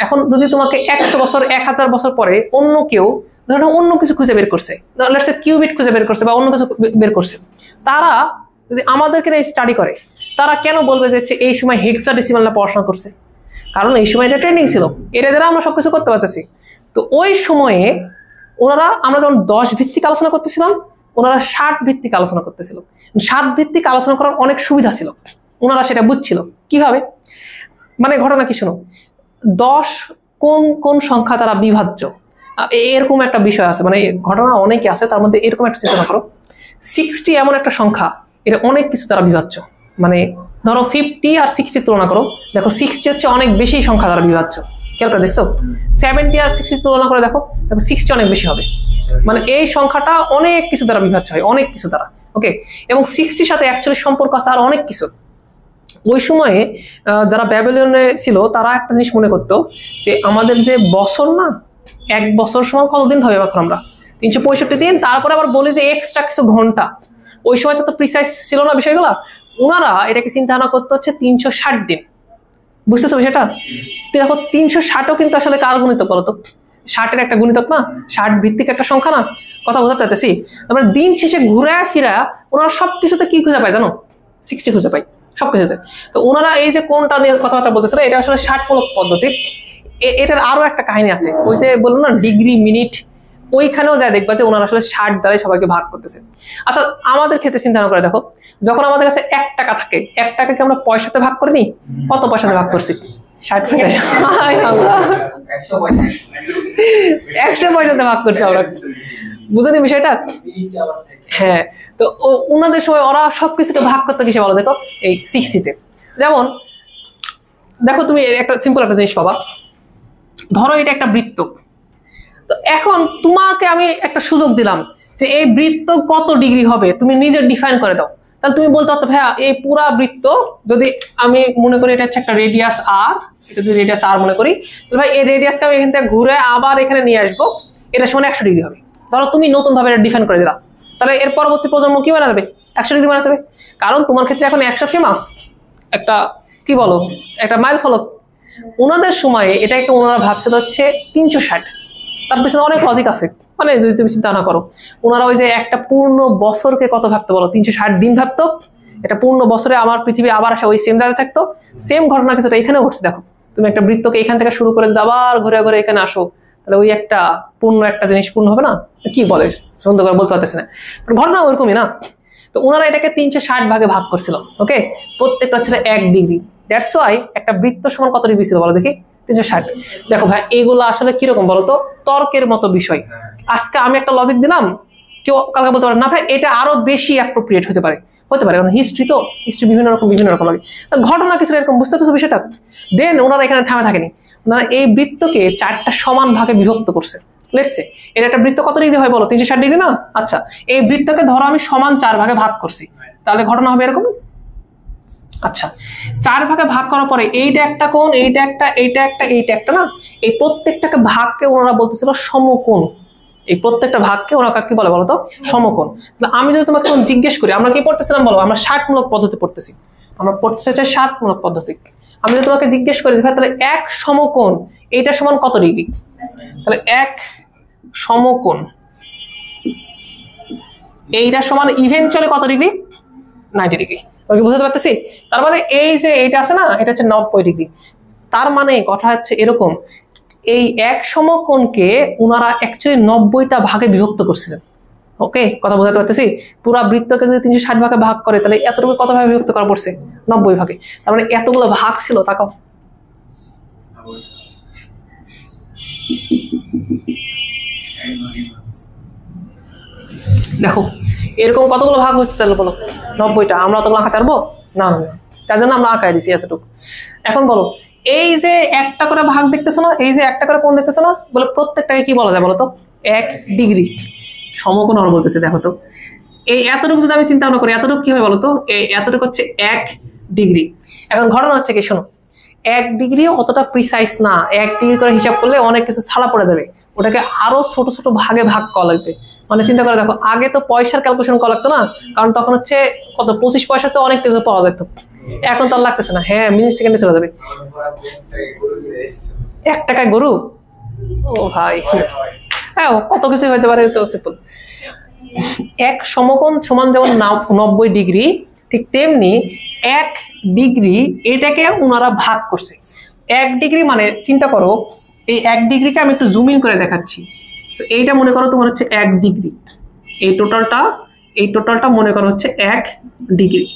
Speaker 1: এখন যদি তোমাকে 100 বছর 1000 বছর পরে অন্য কেউ ধরো অন্য কিছু খুঁজে বের করছে, লেটস সে কিউবিট খুঁজে বের করছে বা অন্য কিছু বের করছে, তারা যদি আমাদেরকে স্টাডি করে, তারা কেন বলবে যে এই সময় হেক্সাডেসিমাল না পড়াশোনা করছে? কারণ এই সময় এটা ট্রেন্ডিং ছিল, এটা দ্বারা আমরা সবকিছু করতে পারতেছি। তো ওই সময়ে ওনারা, আমরা যখন 10 ভিত্তিক আলোচনা করতেছিলাম, ওনারা 60 ভিত্তিক আলোচনা করতেছিল। 7 ভিত্তিক আলোচনা করার অনেক সুবিধা ছিল, ওনারা সেটা বুঝছিল কিভাবে। মানে ঘটনা কি শোনো, 10 কোন কোন সংখ্যা তারা বিভাজ্য, এরকম একটা বিষয় আছে, মানে ঘটনা অনেকে আছে, তার মধ্যে এরকম একটা চিন্তা করো 60 এমন একটা সংখ্যা, এটা অনেক কিছু তারা বিভাজ্য। মানে ধরো 50 আর 60 তুলনা করো, দেখো 60 হচ্ছে অনেক বেশি সংখ্যা দ্বারা বিভাজ্য, খেয়াল করে দেখছো? 70 আর 60 তুলনা করে দেখো, 60 অনেক বেশি হবে, মানে এই সংখ্যাটা অনেক কিছু দ্বারা বিভাজ্য হয়, অনেক কিছু দ্বারা, ওকে। এবং 60-র সাথে অ্যাকচুয়ালি সম্পর্ক আছে আর অনেক কিছু। ওই সময়ে যারা ব্যাবিলনে ছিল, তারা একটা জিনিস মনে করতো যে আমাদের যে বছর না, 1 বছর সময় কতদিন ভাবে এখন আমরা, 365 দিন, তারপরে আবার বলি যে এক্সট্রা কিছু ঘন্টা। ওই সময় তো প্রিসাইজ ছিল না বিষয়গুলো, ওনারা এটাকে চিন্তা ভাবনা করতে হচ্ছে 360 দিন। বুঝতেছো বিষয়টা? দেখো 360ও কিন্তু আসলে কার গুণিতক বলতো? 60-এর একটা গুণিতক না, 60 ভিত্তিক একটা সংখ্যা না, কথা বোঝাতে চাইতেছি। তারপরে দিন শেষে ঘুরে ফিরা ওনারা সবকিছুতে কি খুঁজে পায় জানো? 60 খুঁজে পায় সবকিছুতে। তো ওনারা এই যে কোনটা নিয়ে কথাবার্তা বলতেছিল, এটা আসলে 60-মূলক পদ্ধতি। এটার আরো একটা কাহিনী আছে, ওই যে বললো না ডিগ্রি মিনিট, ওইখানেও যায় দেখবা যে ওনারা আসলে 60 দ্বারাই সবাইকে ভাগ করতেছে। আচ্ছা আমাদের ক্ষেত্রে চিন্তা করে দেখো, যখন আমাদের কাছে 1 টাকা থাকে, 1 টাকাকে আমরা পয়সাতে ভাগ করিনি, কত পয়সাতে ভাগ করছি? 60 পয়সা। 100 পয়সাতে ভাগ করছি আমরা, বুঝলি বিষয়টা? হ্যাঁ, তো ওনাদের সময় ওরা সবকিছুকে ভাগ করতে কিসে বলো দেখো, এই 60-তে। যেমন দেখো তুমি একটা সিম্পল একটা জিনিস পাবা, ধরো এটা একটা বৃত্ত। তো এখন তোমাকে আমি একটা সুযোগ দিলাম যে এই বৃত্ত কত ডিগ্রি হবে, তুমি নিজে ডিফাইন করে দাও। তাহলে তুমি বলতে পারতো ভাইয়া এই পুরা বৃত্ত যদি আমি মনে করি এটা হচ্ছে একটা রেডিয়াস আর, এটা যদি রেডিয়াস আর মনে করি, তাহলে ভাই এই রেডিয়াসকে আমি এখান থেকে ঘুরে আবার এখানে নিয়ে আসবো, এটা সমান 100 ডিগ্রি হবে। ধরো তুমি নতুন ভাবে এটা ডিফাইন করে দিলা, তাহলে এর পরবর্তী প্রজন্ম কি বানা যাবে? 100 ডিগ্রি বানা যাবে। কারণ তোমার ক্ষেত্রে এখন 100 ফেমাস, একটা কি বলো একটা মাইল ফলক। ওনাদের সময়ে এটাকে ওনারা ভাবছিল হচ্ছে 360। তার পিছনে অনেক লজিক আছে, মানে যদি তুমি চিন্তা না করো, ওনারা ওই যে একটা পূর্ণ বছরকে কত ভাবতে বলো? 360 দিন ভাবতো। এটা পূর্ণ বছরে আমার পৃথিবী আবার আসা ওই সেম জায়গায় থাকতো। সেম ঘটনা কিছুটা এখানে ঘটছে। দেখো তুমি একটা বৃত্তকে এখান থেকে শুরু করে আবার ঘুরে ঘুরে এখানে আসো, তাহলে ওই একটা পূর্ণ একটা জিনিস পূর্ণ হবে না? কি বলে সুন্দর করে বলতে পারতেছে না, ঘটনা ওইরকমই না। তো ওনারা এটাকে 360 ভাগে ভাগ করছিল। ওকে, প্রত্যেকটা ছিল 1 ডিগ্রি। দ্যাটস ওয়াই একটা বৃত্ত সমান কত ডিগ্রি ছিল বলো দেখি? 360। দেখো ভাই এগুলো আসলে কিরকম বলতো, তর্কের মতো বিষয়। আজকে আমি একটা লজিক দিলাম, কেউ কালকে বলতে পারে না ভাই এটা আরো বেশি অ্যাপ্রোপ্রিয়েট হতে পারে, কারণ হিস্ট্রি তো, হিস্ট্রি বিভিন্ন রকম লাগে। ঘটনা কিছু এরকম, বুঝতে পারছো বিষয়টা? দেন ওনারা এখানে থামে থাকেনি, ওনারা এই বৃত্তকে 4টা সমান ভাগে বিভক্ত করছে। লেটস সে এটা একটা বৃত্ত কত ডিগ্রি হয় বলো? 360 ডিগ্রি না? আচ্ছা এই বৃত্তকে ধরো আমি সমান 4 ভাগে ভাগ করছি, তাহলে ঘটনা হবে এরকম। আচ্ছা 4 ভাগে ভাগ করার পরে এইটা একটা কোণ, এইটা একটা, এইটা একটা, এইটা একটা না, এই প্রত্যেকটাকে ভাগকে ওনারা বলতেছিল সমকোণ। এই প্রত্যেকটা ভাগকে ওরা কি বলে বলতো? সমকোণ। আমি যদি তোমাকে জিজ্ঞেস করি আমরা কি পড়তেছিলাম বলো? আমরা 60-মূলক পদ্ধতি পড়তেছি, আমরা পড়তেছি 60-মূলক পদ্ধতি। আমি যদি তোমাকে জিজ্ঞেস করি ভাই তাহলে 1 সমকোণ এইটা সমান কত ডিগ্রি, তাহলে 1 সমকোণ এইটা সমান ইভেনচুয়ালি কত ডিগ্রি? 90 ডিগ্রি। ওকে বুঝতে পারতেছি? তার মানে এই যে এইটা আছে না, এটা হচ্ছে 90 ডিগ্রি। তার মানে কথা হচ্ছে এরকম, এই 1 সমকোণকে ওনারা অ্যাকচুয়ালি 90টা ভাগে বিভক্ত করছিলেন। ওকে, কথা বোঝাতে পারতেছি? পুরা বৃত্তকে যদি 360 ভাগে ভাগ করে তাহলে এতটুকু কত ভাগে বিভক্ত করা পড়ছে? 90 ভাগে। তার মানে এতগুলো ভাগ ছিল। তাকাও দেখো এরকম কতগুলো ভাগ হচ্ছে, তাহলে বলো 90টা। আমরা অতগুলো আঁকাতে পারবো না? তার জন্য আমরা আঁকাই দিছি এতটুকু। এখন বলো এই যে একটা করে ভাগ দেখতেছো না, এই যে একটা করে কোণ দেখতেছো না, বলে প্রত্যেকটাকে কি বলা যায় বলো তো? 1 ডিগ্রি সমকোণ আমরা বলতেছি। দেখো তো এই এতটুকু যদি আমি চিন্তা ভাবনা করি, এতটুকু কি হয় বলতো? এই এতটুকু হচ্ছে 1 ডিগ্রি। এখন ঘটনা হচ্ছে কি শোনো, 1 ডিগ্রি অতটা প্রিসাইজ না। 1 ডিগ্রি করে হিসাব করলে অনেক কিছু ছাড়া পড়ে যাবে, ওটাকে আরো ছোট ছোট ভাগে ভাগ করা লাগবে। মানে চিন্তা করে দেখো, আগে তো পয়সার ক্যালকুলেশন করা লাগতো না, কারণ তখন হচ্ছে কত 25 পয়সাতে অনেক কিছু পাওয়া যেত। এখন তো আর লাগতেছে না, হ্যাঁ মিনিট সেকেন্ডে চলে যাবে। 1 টাকায় গরু, ও ভাই হ্যাঁ কত কিছু হইতে পারে। তো সিম্পল 1 সমকোণ সমান যেমন 90 ডিগ্রি, ঠিক তেমনি 1 ডিগ্রি এটাকে ওনারা ভাগ করছে। 1 ডিগ্রি মানে চিন্তা করো, এই 1 ডিগ্রিকে আমি একটু জুম ইন করে দেখাচ্ছি। সো এইটা মনে করো তোমার হচ্ছে 1 ডিগ্রি, এই টোটালটা মনে করো হচ্ছে 1 ডিগ্রি।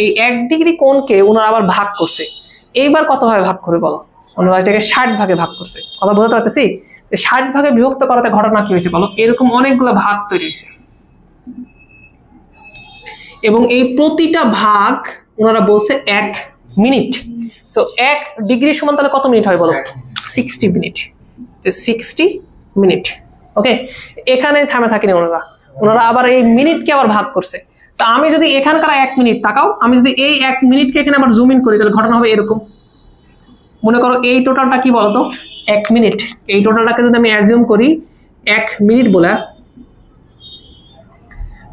Speaker 1: এই 1 ডিগ্রি কোণকে ওনারা আবার ভাগ করছে। এইবার কত ভাবে ভাগ করে বলো? ওনারা এটাকে 60 ভাগে ভাগ করছে। কথা বলতে পারতেছি? 60 ভাগে বিভক্ত করাতে ঘটনা কি হয়েছে বলো? এরকম অনেকগুলো ভাগ তৈরি হয়েছে, এবং এই প্রতিটা ভাগ ওনারা বলছে 1 মিনিট। সো 1 ডিগ্রি সমান তাহলে কত মিনিট হয় বলো? 60 মিনিট। 60 মিনিট। ওকে, এখানে থামে থাকেনি ওনারা আবার এই মিনিটকে আবার ভাগ করছে। আমি যদি এখানকার 1 মিনিট তাকাও, আমি যদি এই 1 মিনিটকে এখানে আবার জুম ইন করি, তাহলে ঘটনা হবে এরকম। মনে করো এই টোটালটা কি বলতো? 1 মিনিট। এই টোটালটাকে যদি আমি অ্যাজিউম করি 1 মিনিট বলে,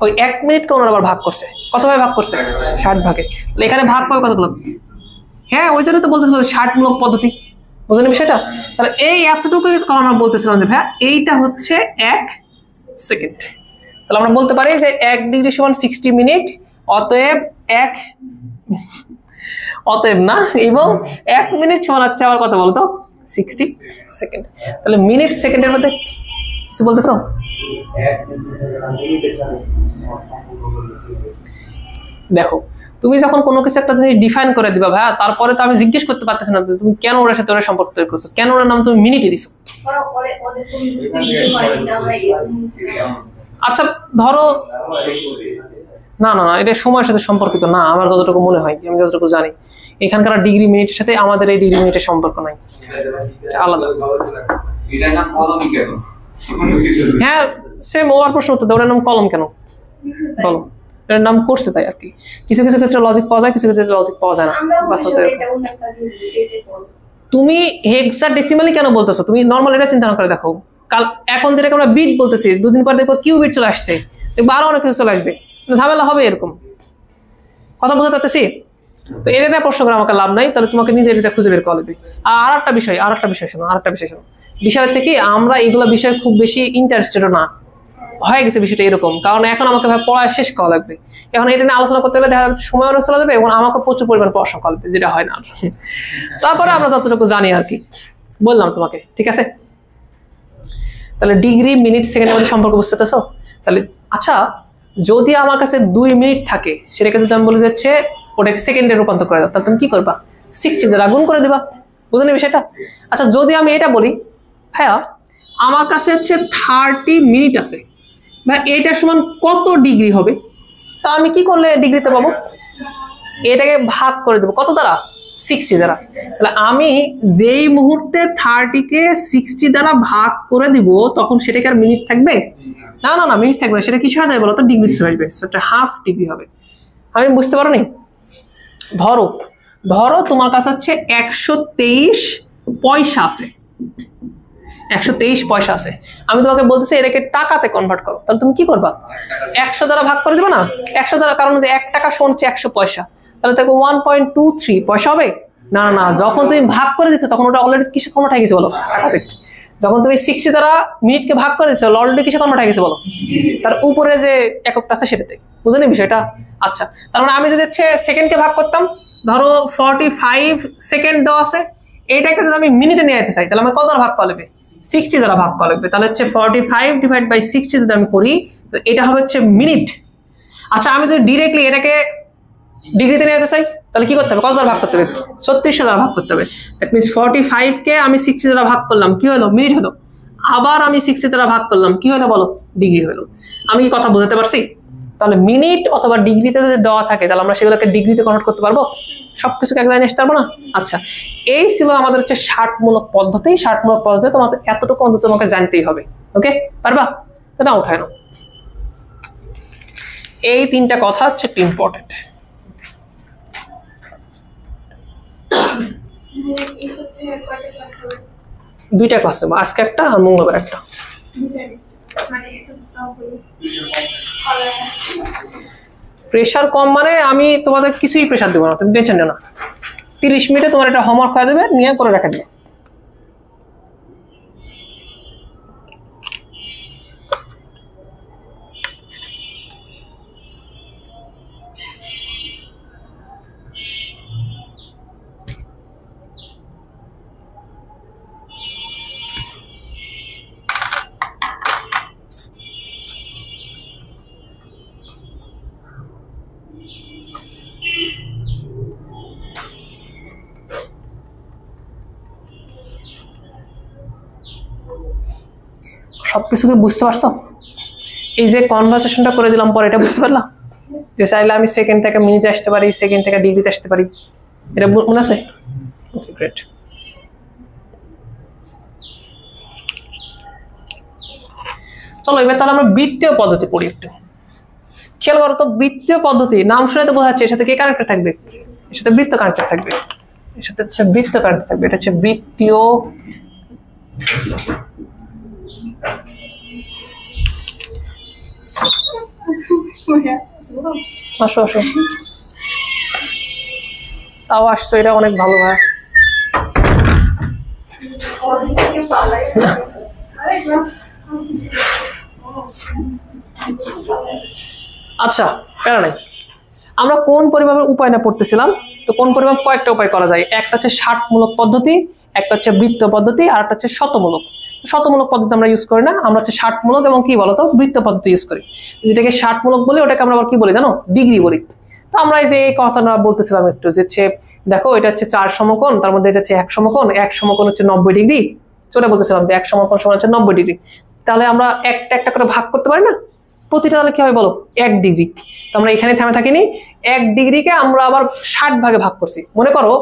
Speaker 1: ওই 1 মিনিটকে ওনারা আবার ভাগ করছে, কত ভাবে ভাগ করছে? 60 ভাগে। এখানে ভাগ পাবে কতগুলো? হ্যাঁ, ওই জন্য তো বলতেছিল 60 মূলক পদ্ধতি, বুঝলেন বিষয়টা? তাহলে এই এতটুকু আমরা বলতেছিলাম যে ভাইয়া এইটা হচ্ছে 1 সেকেন্ড। তাহলে আমরা বলতে পারি যে 1 ডিগ্রি সমান 60 মিনিট, অতএব না, এবং 1 মিনিট সমান হচ্ছে আবার কত বলতো? 60 সেকেন্ড। তাহলে মিনিট সেকেন্ডের মধ্যে কিছু বলতেছো? দেখো, তুমি যখন কোনো কিছু একটা জিনিস ডিফাইন করে দিবা ভাইয়া, তারপরে তো আমি জিজ্ঞেস করতে পারতেছি না তুমি কেন ওর সাথে ওর সম্পর্ক তৈরি করছো, কেন ওর নাম তুমি মিনিটে দিছো। আচ্ছা ধরো, না না না, এটা সময়ের সাথে সম্পর্কিত না, আমার যতটুকু মনে হয়, আমি যতটুকু জানি এখানকার ডিগ্রি মিনিটের সাথে আমাদের এই ডিগ্রি মিনিটের সম্পর্ক নাই, আলাদা। হ্যাঁ, সেম ওর প্রশ্ন উত্তর দাও, ওর নাম কলম কেন বলো? এর নাম করছে তাই আর কি। কিছু কিছু ক্ষেত্রে লজিক পাওয়া যায়, কিছু ক্ষেত্রে লজিক পাওয়া যায় না। তুমি হেক্সাডেসিমালি কেন বলতেছো? তুমি নরমাল এটা চিন্তা করে দেখো, কাল এখন যেটাকে আমরা বিট বলতেছি, দুদিন পর দেখো কিউবিট চলে আসছে, দেখবো আরো অনেক কিছু চলে আসবে, ঝামেলা হবে এরকম। কথা বলতে পারতেছি? তো এটা নিয়ে প্রশ্ন করে আমাকে লাভ নাই, তাহলে তোমাকে নিজের এটা খুঁজে বের করে দেবে। আর একটা বিষয় শোনো, বিষয় হচ্ছে কি, আমরা এগুলো বিষয়ে খুব বেশি ইন্টারেস্টেডও না হয়ে গেছে বিষয়টা এরকম, কারণ এখন আমাকে ভাই পড়া শেষ করা লাগবে, এখন এটা নিয়ে আলোচনা করতে গেলে দেখা যাচ্ছে সময় অনেক চলে যাবে এবং আমাকে প্রচুর পরিমাণ পড়াশোনা করা লাগবে, যেটা হয় না। তারপরে আমরা যতটুকু জানি আর কি বললাম তোমাকে, ঠিক আছে? তাহলে ডিগ্রি মিনিট সেকেন্ডের মধ্যে সম্পর্ক বুঝতে পারছো? তাহলে আচ্ছা, যদি আমার কাছে 2 মিনিট থাকে, সেটাকে যদি আমি বলে যাচ্ছে ওটাকে সেকেন্ডে রূপান্তর করে দাও, তাহলে তুমি কি করবা? 60 দ্বারা গুণ করে দিবা, বুঝলেন বিষয়টা? আচ্ছা, যদি আমি এটা বলি ভাইয়া আমার কাছে হচ্ছে 30 মিনিট আছে, ভাই এটার সমান কত ডিগ্রি হবে, তা আমি কি করলে ডিগ্রিতে পাবো? এটাকে ভাগ করে দেবো কত দ্বারা? 60 দ্বারা। তাহলে আমি যেই মুহূর্তে 30কে 60 দ্বারা ভাগ করে দিব, তখন সেটাকে আর মিনিট থাকবে না? না না, মিনিট থাকবে না, সেটা কিছু হয়ে যাবে বলো তো? ডিগ্রি চলে আসবে, সেটা হাফ ডিগ্রি হবে। আমি বুঝতে পারো নি? ধরো তোমার কাছে হচ্ছে 123 পয়সা আছে, 123 পয়সা আছে, আমি তোমাকে বলতেছি এটাকে টাকাতে কনভার্ট করো, তাহলে তুমি কি করবা? 100 দ্বারা ভাগ করে দিবে না? 100 দ্বারা, কারণ যে 1 টাকা সমান 100 পয়সা, তাহলে দেখো 1.23 পয়সা হবে না? না, যখন তুমি ভাগ করে দিচ্ছ তখন ওটা অলরেডি কিসে কনভার্ট হয়ে গেছে বলো? টাকাতে। যখন তুমি 60 দ্বারা মিনিটকে ভাগ করে দিচ্ছ, অলরেডি কিসে কনভার্ট হয়ে গেছে বলো? তার উপরে যে এককটা আছে সেটাতে, বুঝলেন বিষয়টা? আচ্ছা, তার মানে আমি যদি হচ্ছে সেকেন্ডকে ভাগ করতাম, ধরো 45 সেকেন্ড দেওয়া আছে, এইটাকে যদি আমি মিনিটে নিয়ে যেতে চাই, তাহলে আমি কত দ্বারা ভাগ করা লাগবে? 60 দ্বারা ভাগ করা লাগবে। তাহলে হচ্ছে 45 ডিভাইড বাই 60 যদি আমি করি, এটা হবে হচ্ছে মিনিট। আচ্ছা, আমি যদি ডিরেক্টলি এটাকে ডিগ্রিতে নিয়ে যেতে চাই, তাহলে কি করতে হবে? কত দ্বারা ভাগ করতে হবে? 3600 দ্বারা ভাগ করতে হবে। দ্যাট মিনস 45 কে আমি 60 দ্বারা ভাগ করলাম, কি হলো? মিনিট হলো। আবার আমি 60 দ্বারা ভাগ করলাম, কি হলো বলো? ডিগ্রি হলো। আমি কি কথা বুঝতে পারছি? তাহলে মিনিট অথবা ডিগ্রিতে যদি দেওয়া থাকে, তাহলে আমরা সেগুলোকে ডিগ্রিতে কনভার্ট করতে পারবো, সবকিছুকে এক জায়গায় আসতে পারবো না? আচ্ছা, এই ছিল আমাদের হচ্ছে 60মূলক পদ্ধতি। 60মূলক পদ্ধতি তোমাদের এতটুকু অন্তত তোমাকে জানতেই হবে। ওকে, পারবা? তো না, উঠায় না। এই 3টা কথা হচ্ছে একটু ইম্পর্টেন্ট। দুইটা ক্লাস দেবো, আজকে একটা আর মঙ্গলবার একটা। প্রেশার কম মানে আমি তোমাদের কিছুই প্রেশার দেবো না, তুমি টেনশন নিও না। 30 মিনিটে তোমার এটা হোমওয়ার্ক হয়ে দেবে, নিয়ে করে রেখে দেবে। সবকিছুকে বুঝতে পারছো? এই যে কনভারসেশনটা করে দিলাম পরে, এটা বুঝতে পারলাম যে চাইলে আমি সেকেন্ড থেকে মিনিটে আসতে পারি, সেকেন্ড থেকে ডিগ্রিতে আসতে পারি, এটা মনে আছে? ওকে, গ্রেট। চলো এবার তাহলে আমরা বৃত্তীয় পদ্ধতি পড়ি একটু। খেয়াল করো তো, বৃত্তীয় পদ্ধতি নাম শুনে তো বোঝা যাচ্ছে এর সাথে কে কানেক্টেড থাকবে? এর সাথে বৃত্ত কানেক্টেড থাকবে, এর সাথে হচ্ছে বৃত্ত কানেক্টেড থাকবে। এটা হচ্ছে বৃত্তীয় আসো আসো, তাও আসছো, এটা অনেক ভালো ভাই। আচ্ছা প্যারা নাই, আমরা কোন পরিমাপের উপায় না পড়তেছিলাম। তো কোন পরিমাপ কয়েকটা উপায় করা যায়, একটা হচ্ছে ষাটমূলক পদ্ধতি, একটা হচ্ছে বৃত্ত পদ্ধতি, আর একটা হচ্ছে শতমূলক। শতমূলক পদ্ধতি আমরা ইউজ করি না, আমরা হচ্ছে ষাটমূলক এবং কি বলতো বৃত্ত পদ্ধতি ইউজ করি। যেটাকে ষাটমূলক বলি ওটাকে আমরা আবার কি বলি জানো, ডিগ্রি বলি। তো আমরা এই যে এই কথাটা বলতেছিলাম একটু, যে দেখো এটা হচ্ছে 4 সমকোণ, তার মধ্যে এটা হচ্ছে 1 সমকোণ, 1 সমকোণ হচ্ছে 90 ডিগ্রি। চলে বলতেছিলাম যে 1 সমকোণ সমান হচ্ছে 90 ডিগ্রি। তাহলে আমরা একটা একটা করে ভাগ করতে পারি না, প্রতিটা তাহলে কি হবে বলো 1 ডিগ্রি। তো আমরা এখানে থেমে থাকিনি, 1 ডিগ্রিকে আমরা আবার 60 ভাগে ভাগ করছি। মনে করো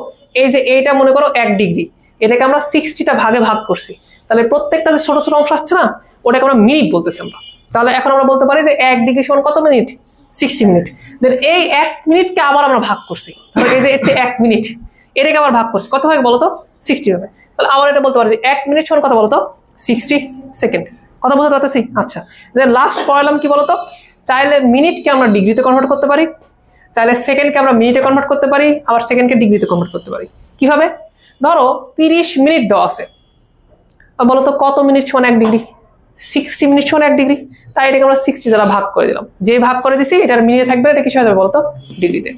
Speaker 1: এই যে এইটা মনে করো 1 ডিগ্রি, এটাকে আমরা 60টা ভাগে ভাগ করছি। তাহলে প্রত্যেকটা যে ছোট ছোট অংশ আসছে না, ওটাকে আমরা মিনিট বলতেছি আমরা। তাহলে এখন আমরা বলতে পারি যে 1 ডিগ্রি সমান কত মিনিট, 60 মিনিট। দেন এই 1 মিনিটকে আবার আমরা ভাগ করছি, তাহলে এই যে হচ্ছে 1 মিনিট, এটাকে আবার ভাগ করছি কত ভাগে বলতো 60 ভাবে। তাহলে আবার এটা বলতে পারি যে 1 মিনিট সমান কত বলতো 60 সেকেন্ড। কথা বলতে পারতেছি? আচ্ছা, দেন লাস্ট পড়ালাম কি বলতো, চাইলে মিনিটকে আমরা ডিগ্রিতে কনভার্ট করতে পারি, চাইলে সেকেন্ডকে আমরা মিনিটে কনভার্ট করতে পারি, আবার সেকেন্ডকে ডিগ্রিতে কনভার্ট করতে পারি। কিভাবে? ধরো 30 মিনিট দেওয়া আছে, বলতো কত মিনিট সমান 1 ডিগ্রি, 60 মিনিট সমান 1 ডিগ্রি। তাই এটাকে আমরা 60 দ্বারা ভাগ করে দিলাম, যে ভাগ করে দিছি এটার মিনিটে থাকবে, এটা কিছু হয়ে যাবে বলতো ডিগ্রিতে।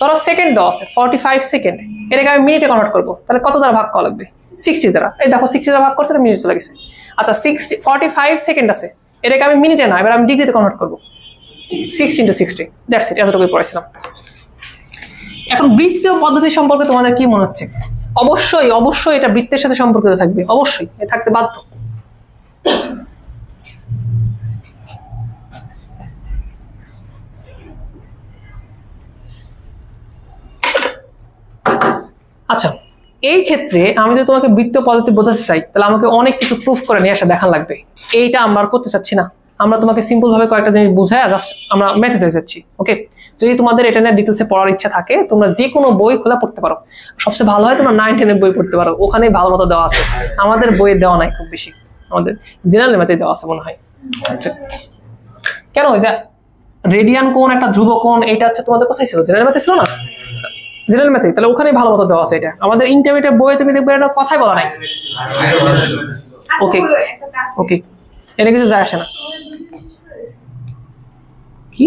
Speaker 1: ধরো সেকেন্ড দেওয়া আছে 45 সেকেন্ড, এটাকে আমি মিনিটে কনভার্ট করবো, তাহলে কত দ্বারা ভাগ করা লাগবে 60 দ্বারা। এই দেখো 60 দ্বারা ভাগ করছে, এটা মিনিট চলে গেছে। আচ্ছা 45 সেকেন্ড আছে, এটাকে আমি মিনিটে না, এবার আমি ডিগ্রিতে কনভার্ট করবো, 60 × 60, দ্যাটস ইট, এতটুকুই পড়েছিলাম। এখন বৃত্তীয় পদ্ধতি সম্পর্কে তোমাদের কি মনে হচ্ছে? অবশ্যই অবশ্যই এটা বৃত্তের সাথে সম্পর্কিত থাকবে, অবশ্যই এ থাকতে বাধ্য। আচ্ছা, এই ক্ষেত্রে আমি যদি তোমাকে বৃত্তীয় পদ্ধতি বোঝাতে চাই, তাহলে আমাকে অনেক কিছু প্রুফ করে নিয়ে আসা দেখান লাগবে। এইটা আমরা করতে চাচ্ছি না, আমরা তোমাকে সিম্পল ভাবে কয়েকটা জিনিস বুঝায় জাস্ট আমরা মেথে যাচ্ছি। ওকে, যদি তোমাদের এটা নিয়ে ডিটেলসে পড়ার ইচ্ছা থাকে, তোমরা যে কোনো বই খোলা পড়তে পারো। সবচেয়ে ভালো হয় তোমরা 9-10 বই পড়তে পারো, ওখানে ভালো মতো দেওয়া আছে, আমাদের বইয়ে দেওয়া নাই খুব বেশি, আমাদের জেনারেল ম্যাথে দেওয়া আছে মনে হয়। আচ্ছা, কেন ওই যে রেডিয়ান কোণ একটা ধ্রুব কোণ, এটা হচ্ছে তোমাদের কোথায় ছিল, জেনারেল ম্যাথে ছিল না? জেনারেল ম্যাথে, তাহলে ওখানে ভালো মতো দেওয়া আছে। এটা আমাদের ইন্টারমিডিয়েট বইয়ে তুমি দেখবে এটা কথাই বলা নাই। ওকে ওকে, এটা কিছু যায় আসে না। কি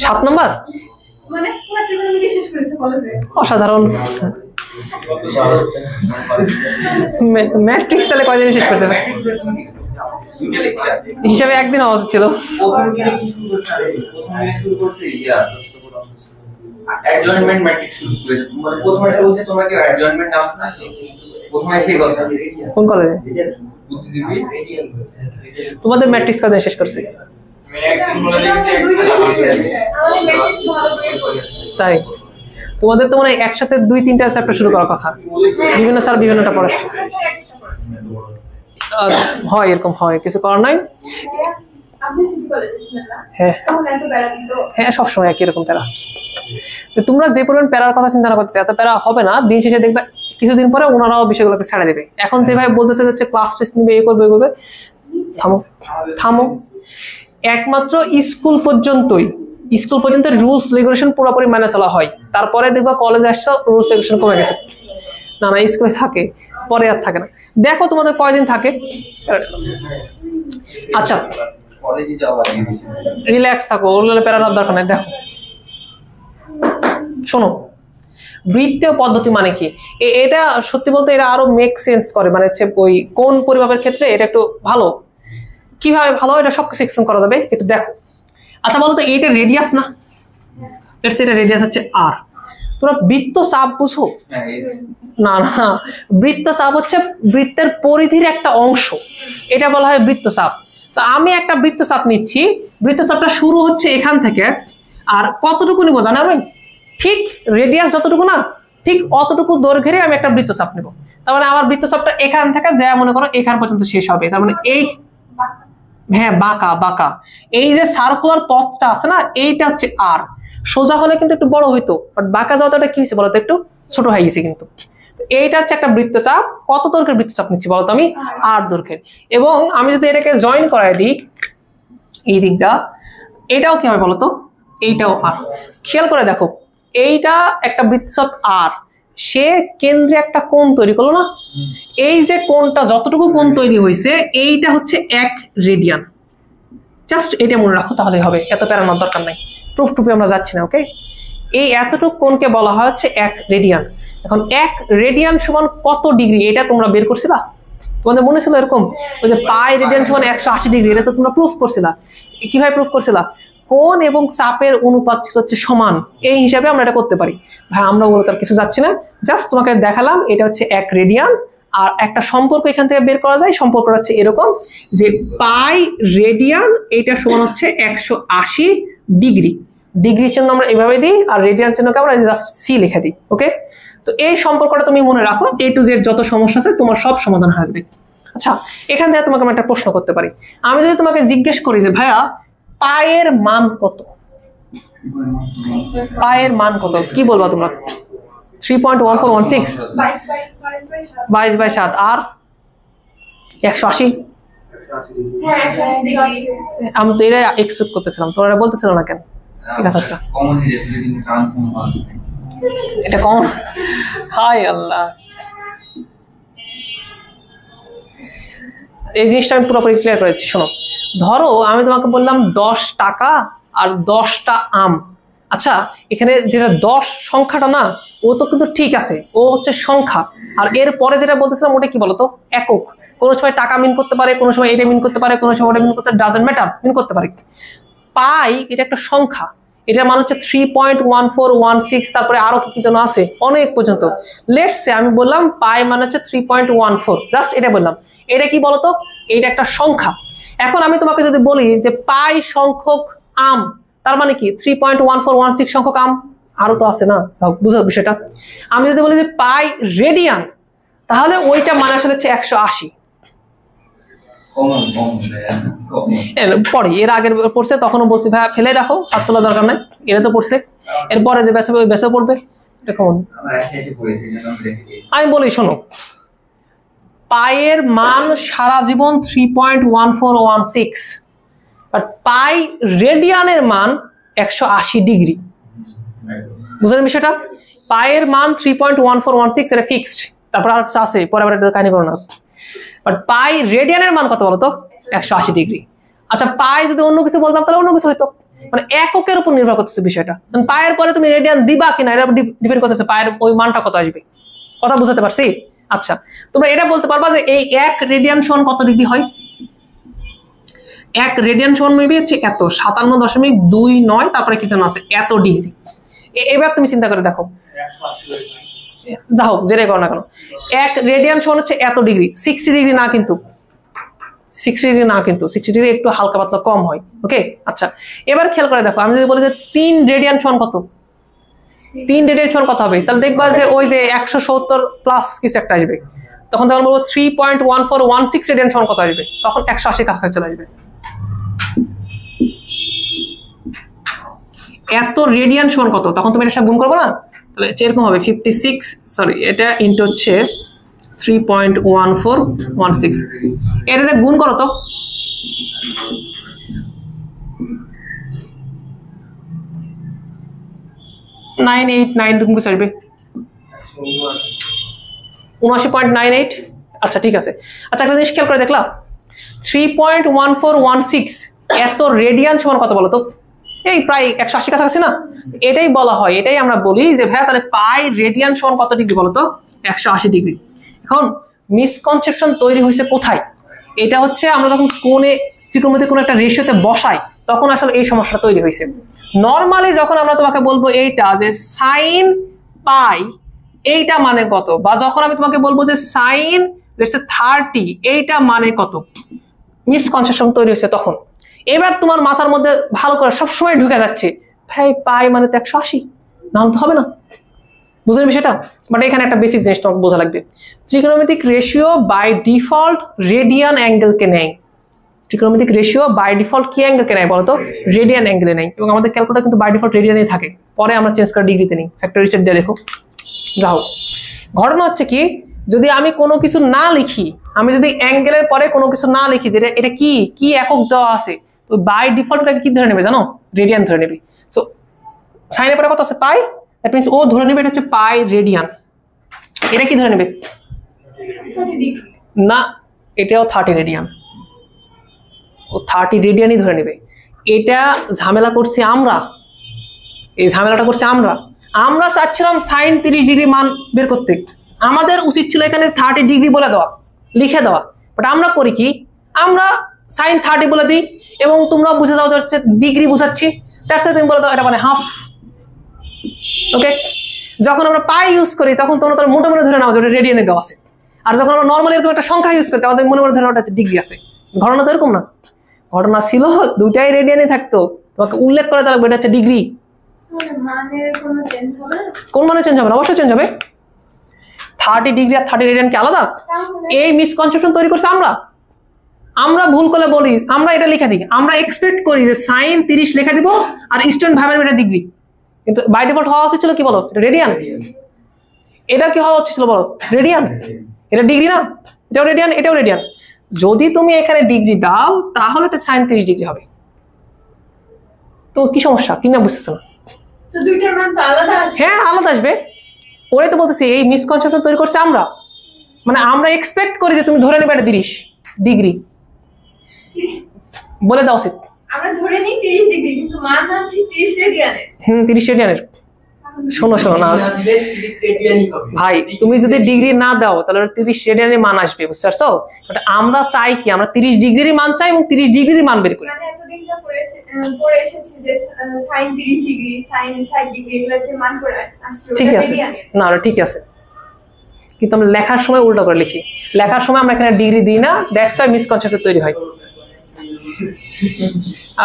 Speaker 1: 7 নাম্বার? অসাধারণ। ম্যাট্রিক্স তাহলে কয়দিন শেষ করছে? হিসাবে একদিন হওয়া ছিল।
Speaker 2: অ্যাডজয়েন্টমেন্ট ম্যাট্রিক্স ইউজ করে, মানে প্রথমে এটা বলছে তোমরা কি অ্যাডজয়েন্টমেন্ট নাম শুনেছো? প্রথমে সেই কথা।
Speaker 1: কোন কলেজে?
Speaker 2: বুদ্ধিজীবী।
Speaker 1: তোমাদের ম্যাট্রিক্স কাজ শেষ করছে? তাই তোমাদের তো মানে একসাথে 2-3টা চ্যাপ্টার শুরু করার কথা, বিভিন্ন স্যার বিভিন্নটা পড়াচ্ছে। হয় এরকম হয়, কিছু করার নাই। হ্যাঁ হ্যাঁ, সবসময় একই রকম প্যারা। তোমরা যে পরিমাণ প্যারার কথা চিন্তা করছো, এত প্যারা হবে না, দিন শেষে দেখবে কিছুদিন পরে ওনারাও বিষয়গুলোকে ছেড়ে দেবে। এখন যেভাবে বলতেছে হচ্ছে ক্লাস টেস্ট নিবে, এ করবে, থামো থামো। একমাত্র স্কুল পর্যন্তই, স্কুল পর্যন্ত রুলস রেগুলেশন পুরোপুরি মেনে চলা হয়, তারপরে দেখবা কলেজে আসছো রুলস রেগুলেশন কমে গেছে। না না, স্কুলে থাকে, পরে আর থাকে না। দেখো তোমাদের কয়দিন থাকে। আচ্ছা রিল্যাক্স থাকো, ওগুলো প্যারানোর দরকার নেই। দেখো শোনো, বৃত্তীয় পদ্ধতি মানে কি, এটা সত্যি বলতে এটা আরো মেক সেন্স করে, মানে হচ্ছে ওই কোন পরিমাপের ক্ষেত্রে এটা একটু ভালো। কিভাবে ভালো, এটা সবকিছু এক্সপ্লেন করা যাবে, একটু দেখো। আচ্ছা বলো তো, এটা রেডিয়াস না? এটা রেডিয়াস হচ্ছে আর। তোমরা বৃত্ত চাপ বুঝো? না না, বৃত্ত চাপ হচ্ছে বৃত্তের পরিধির একটা অংশ, এটা বলা হয় বৃত্ত চাপ। তো আমি একটা বৃত্ত চাপ নিচ্ছি, বৃত্ত চাপটা শুরু হচ্ছে এখান থেকে, আর কতটুকু নিবো জানো আমি? ঠিক রেডিয়াস যতটুকু না, ঠিক অতটুকু দৈর্ঘ্যে আমি একটা বৃত্তচাপ নেব। তার মানে আমার বৃত্তচাপটা এখান থেকে যা মনে করো এখান পর্যন্ত শেষ হবে। তার মানে এই, হ্যাঁ বাঁকা বাঁকা, এই যে সার্কুলার পথটা আছে না, এইটা হচ্ছে আর। সোজা হলে কিন্তু একটু বড় হইতো, বাট বাঁকা যাওয়াটা কি হয়েছে বলতো, একটু ছোট হয়ে গেছে। কিন্তু এইটা হচ্ছে একটা বৃত্তচাপ। কত দৈর্ঘ্যের বৃত্তচাপ নিচ্ছি বলতো আমি? আর দৈর্ঘ্যের। এবং আমি যদি এটাকে জয়েন করাই দিই, এই দিকটা, এটাও কি হবে বলতো, এইটাও আর। খেয়াল করে দেখো, এইটা একটা বৃত্তচাপ আর, সে কেন্দ্রে একটা কোণ তৈরি করলো না, এই যে কোণটা যতটুকু কোণ তৈরি হয়েছে এইটা হচ্ছে 1 রেডিয়ান। জাস্ট এটা মনে রাখো তাহলে হবে, এত প্যারানোর দরকার নাই, প্রুফ টুপে আমরা যাচ্ছি না। ওকে, এই এতটুকু কোণকে বলা হয় হচ্ছে 1 রেডিয়ান। এখন 1 রেডিয়ান সমান কত ডিগ্রি এটা তোমরা বের করছিলা? তোমাদের মনে ছিল এরকম, ওই যে পাই রেডিয়ান সমান 180 ডিগ্রি, এটা তো তোমরা প্রুফ করছিলা। কিভাবে প্রুফ করছিলা? কোণ এবং চাপের অনুপাত ছিল হচ্ছে সমান, এই হিসাবে আমরা এটা করতে পারি। ভাই আমরা ওগুলো তার কিছু যাচ্ছি না, জাস্ট তোমাকে দেখালাম এটা হচ্ছে 1 রেডিয়ান। আর একটা সম্পর্ক এখান থেকে বের করা যায়, সম্পর্কটা হচ্ছে এরকম যে পাই রেডিয়ান এটা সমান হচ্ছে 180 ডিগ্রি। ডিগ্রির জন্য আমরা এভাবে দিই, আর রেডিয়ান চিহ্নকে আমরা জাস্ট সি লিখে দিই। ওকে, তো এই সম্পর্কটা তুমি মনে রাখো, এ টু জেড যত সমস্যা আছে তোমার সব সমাধান হয়ে যাবে। আচ্ছা, এখান থেকে তোমাকে আমি একটা প্রশ্ন করতে পারি। আমি যদি তোমাকে জিজ্ঞেস করি যে ভাইয়া পায়ের মান কত, পায়ের মান কত, কি বলবা তোমরা? 3.1416, 22/7 আর 180। আমি তো এটা এক্সপেক্ট করতেছিলাম, তোমরা বলতেছিল না কেন? ঠিক আছে, আচ্ছা এটা কমন। হায় আল্লাহ, এই জিনিসটা আমি পুরোপুরি ক্লিয়ার করে দিচ্ছি। শোনো, ধরো আমি তোমাকে বললাম 10 টাকা আর 10টা আম। আচ্ছা, এখানে যেটা 10 সংখ্যাটা না, ও তো কিন্তু ঠিক আছে, ও হচ্ছে সংখ্যা। আর এর পরে যেটা বলতেছিলাম ওটা কি বলতো, একক। কোনো সময় টাকা মিন করতে পারে, কোনো সময় এটা মিন করতে পারে, কোনো সময় ওটা মিন করতে, ডাজন্ট ম্যাটার, মিন করতে পারে। পাই এটা একটা সংখ্যা, এটার মান হচ্ছে 3.1416, তারপরে আরো কি যেন আছে অনেক পর্যন্ত। লেটস সে আমি বললাম পাই মান হচ্ছে 3.14, জাস্ট এটা বললাম। এটা কি বলতো, এটা একটা সংখ্যা। এখন আমি তোমাকে যদি বলি যে পাই সংখ্যক আম, তার মানে কি 3.1416 সংখ্যক আম, আরো তো আছে না, বুঝো বিষয়টা। আমি যদি বলি যে পাই রেডিয়ান, তাহলে ওইটা মানে আসলে হচ্ছে 180। পরে এর আগের পড়ছে, তখনও বলছি ভাই ফেলে রাখো, হাত তোলা দরকার নাই, এটা তো পড়ছে। এরপরে যে বেসে ওই বেসে পড়বে, এটা কমন। আমি বলি শোনো, পায়ের মান সারা জীবন 3.1416, বাট পাই রেডিয়ানের মান 180 ডিগ্রি। বুঝলেন বিষয়টা? পায়ের মান 3.1416, এটা ফিক্সড, তারপর আর কিছু আছে, পরে আবার এটা কাহিনী করো না। বাট পাই রেডিয়ানের মান কত বলতো, 180 ডিগ্রি। আচ্ছা, পাই যদি অন্য কিছু বলতাম তাহলে অন্য কিছু হইতো, মানে এককের উপর নির্ভর করতেছে বিষয়টা। পায়ের পরে তুমি রেডিয়ান দিবা কিনা এটা ডিপেন্ড করতেছে পায়ের ওই মানটা কত আসবে। কথা বুঝতে পারছি? আচ্ছা, তোমরা এটা বলতে পারবা যে এই 1 রেডিয়ান সমান কত ডিগ্রি হয়? 1 রেডিয়ান সমান মেবি হচ্ছে এত 57.29, তারপরে কি যেন আছে এত ডিগ্রি। এবার তুমি চিন্তা করে দেখো, যা হোক যেটাই করো না কেন, 1 রেডিয়ান সমান হচ্ছে এত ডিগ্রি, 60 ডিগ্রি না কিন্তু, 60 ডিগ্রি না কিন্তু, 60 ডিগ্রি একটু হালকা পাতলা কম হয়। ওকে, আচ্ছা এবার খেয়াল করে দেখো, আমি যদি বলি যে 3 রেডিয়ান সমান কত, 3 রেডিয়ান সমান কত হবে, তাহলে দেখবা যে ওই যে 170 প্লাস কিছু একটা আসবে। তখন তখন বলবো 3.1416 রেডিয়ান সমান কত আসবে, তখন 180 কাছাকাছি চলে আসবে। এত রেডিয়ান সমান কত, তখন তুমি এটার সাথে গুণ করবো না, তাহলে এরকম হবে 56, সরি এটা ইনটু হচ্ছে 3.1416, এটাতে গুণ করো তো, আসবে 79.98। আচ্ছা ঠিক আছে। আচ্ছা একটা জিনিস খেয়াল করে দেখলাম, 3.1416 এত রেডিয়ান সমান কত বলো তো, এই প্রায় 180 কাছাকাছি না। এটাই বলা হয়, এটাই আমরা বলি যে ভাইয়া তাহলে পাই রেডিয়ান সমান কত ডিগ্রি বলো তো, 180 ডিগ্রি। এখন মিসকনসেপশন তৈরি হয়েছে কোথায়, এটা হচ্ছে আমরা যখন কোণে ত্রিকোণমিতিক কোনো একটা রেশিওতে বসাই তখন আসলে এই সমস্যাটা তৈরি হয়েছে। নর্মালি যখন আমরা তোমাকে বলবো এইটা যে সাইন পাই এইটা মানে কত, বা যখন আমি তোমাকে বলবো যে সাইন 30 এইটা মানে কত, মিসকনসেপশন তৈরি হয়েছে তখন। এবার তোমার মাথার মধ্যে ভালো করে সবসময় ঢুকে যাচ্ছে ভাই পাই মানে তো 180, নাহলে তো হবে না। বুঝলেন বিষয়টা? বাট এখানে একটা বেসিক জিনিস তোমাকে বোঝা লাগবে, ত্রিকোণমিতিক রেশিও বাই ডিফল্ট রেডিয়ান অ্যাঙ্গেলকে নেয়। ত্রিকোণমিতিক রেশিও বাই ডিফল্ট কি অ্যাঙ্গেলকে নেয় বলতো, রেডিয়ান অ্যাঙ্গেলে নেয়। এবং আমাদের ক্যালকুলেটর কিন্তু বাই ডিফল্ট রেডিয়ানেই থাকে, পরে আমরা চেঞ্জ করে ডিগ্রিতে নিই। ফ্যাক্টর রিসেট দিয়ে দেখো। যাও, ঘটনা হচ্ছে কি, যদি আমি কোনো কিছু না লিখি, আমি যদি অ্যাঙ্গেলের পরে কোনো কিছু না লিখি, যেটা এটা কি কি একক দেওয়া আছে, তো বাই ডিফল্ট কি ধরে নেবে জানো, রেডিয়ান ধরে নেবে। সো সাইনের পরে কত আছে পাই, দ্যাট মিন্স ও ধরে নেবে এটা হচ্ছে পাই রেডিয়ান। এটা কি ধরে নেবে না, এটাও 30 রেডিয়ান, ও 30 রেডিয়ানই ধরে নেবে। এটা ঝামেলা করছি আমরা, এই ঝামেলাটা করছি আমরা চাচ্ছিলাম সাইন 30 ডিগ্রি মান বের করতে, আমাদের উচিত ছিল এখানে 30 ডিগ্রি বলে দেওয়া, লিখে দেওয়া, বাট আমরা করি কি, আমরা সাইন 30 বলে দিই এবং তোমরা বুঝে যাও হচ্ছে ডিগ্রি বুঝাচ্ছি, তার সাথে তুমি বলে দাও এটা মানে হাফ। ওকে, যখন আমরা পাই ইউজ করি তখন তোমরা তার মোটামুটি ধরে নাও যে ওটা রেডিয়ানে দেওয়া আছে, আর যখন আমরা নর্মালি এরকম একটা সংখ্যা ইউজ করি আমাদের মনে মনে ধরে ওটা ডিগ্রি আছে। ঘটনা তো এরকম না, ঘটনা ছিল দুইটাই রেডিয়ানে থাকতো, তোমাকে উল্লেখ করে দেওয়া এটা হচ্ছে ডিগ্রি। কোন মানে চেঞ্জ হবে না, অবশ্যই চেঞ্জ হবে। 30 ডিগ্রি আর 30 রেডিয়ান কি আলাদা? এই মিসকনসেপশন তৈরি করছে আমরা ভুল করে বলি, আমরা এটা লিখে দিই, আমরা এক্সপেক্ট করি যে সাইন 30 লেখা দিব আর স্টুডেন্ট ভাবেন এটা ডিগ্রি, কিন্তু বাই ডিফল্ট হওয়া উচিত ছিল কি বলো, এটা রেডিয়ান। এটা কি হওয়া উচিত ছিল বলো, রেডিয়ান। এটা ডিগ্রি না, এটাও রেডিয়ান এটাও রেডিয়ান। যদি তুমি এখানে ডিগ্রি দাও তাহলে এটা সাইন 30 ডিগ্রি হবে। তো কি সমস্যা, কি না বুঝতেছো না?
Speaker 3: তো দুইটার মান তো আলাদা আসবে।
Speaker 1: হ্যাঁ আলাদা আসবে, ওরাই তো বলতেছি এই মিসকনসেপশন তৈরি করছে আমরা, মানে আমরা এক্সপেক্ট করি যে তুমি ধরে নেবে এটা 30 ডিগ্রি বলে দাও উচিত।
Speaker 3: আমরা ধরে নিই 30 ডিগ্রি, কিন্তু মান আছে 30 রেডিয়ানের।
Speaker 1: 30 রেডিয়ানের। শোনো না ভাই, তুমি যদি ডিগ্রি না দাও তাহলে 30 রেডিয়ানের মান আসবে, বুঝতে পারছো? বাট আমরা চাই কি, আমরা 30 ডিগ্রির মান চাই এবং 30 ডিগ্রির মান বের করি।
Speaker 3: মানে এতদিন যা পড়ে এসেছি যে sin 30 ডিগ্রি sin 60 ডিগ্রি এগুলোর যে মান করে আসছে
Speaker 1: ঠিক আছে, না ওটা ঠিক আছে, কিন্তু আমরা লেখার সময় উল্টো করে লিখি, লেখার সময় আমরা এখানে ডিগ্রি দিই না, দ্যাটস ওয়াই মিসকনসেপ্ট তৈরি হয়।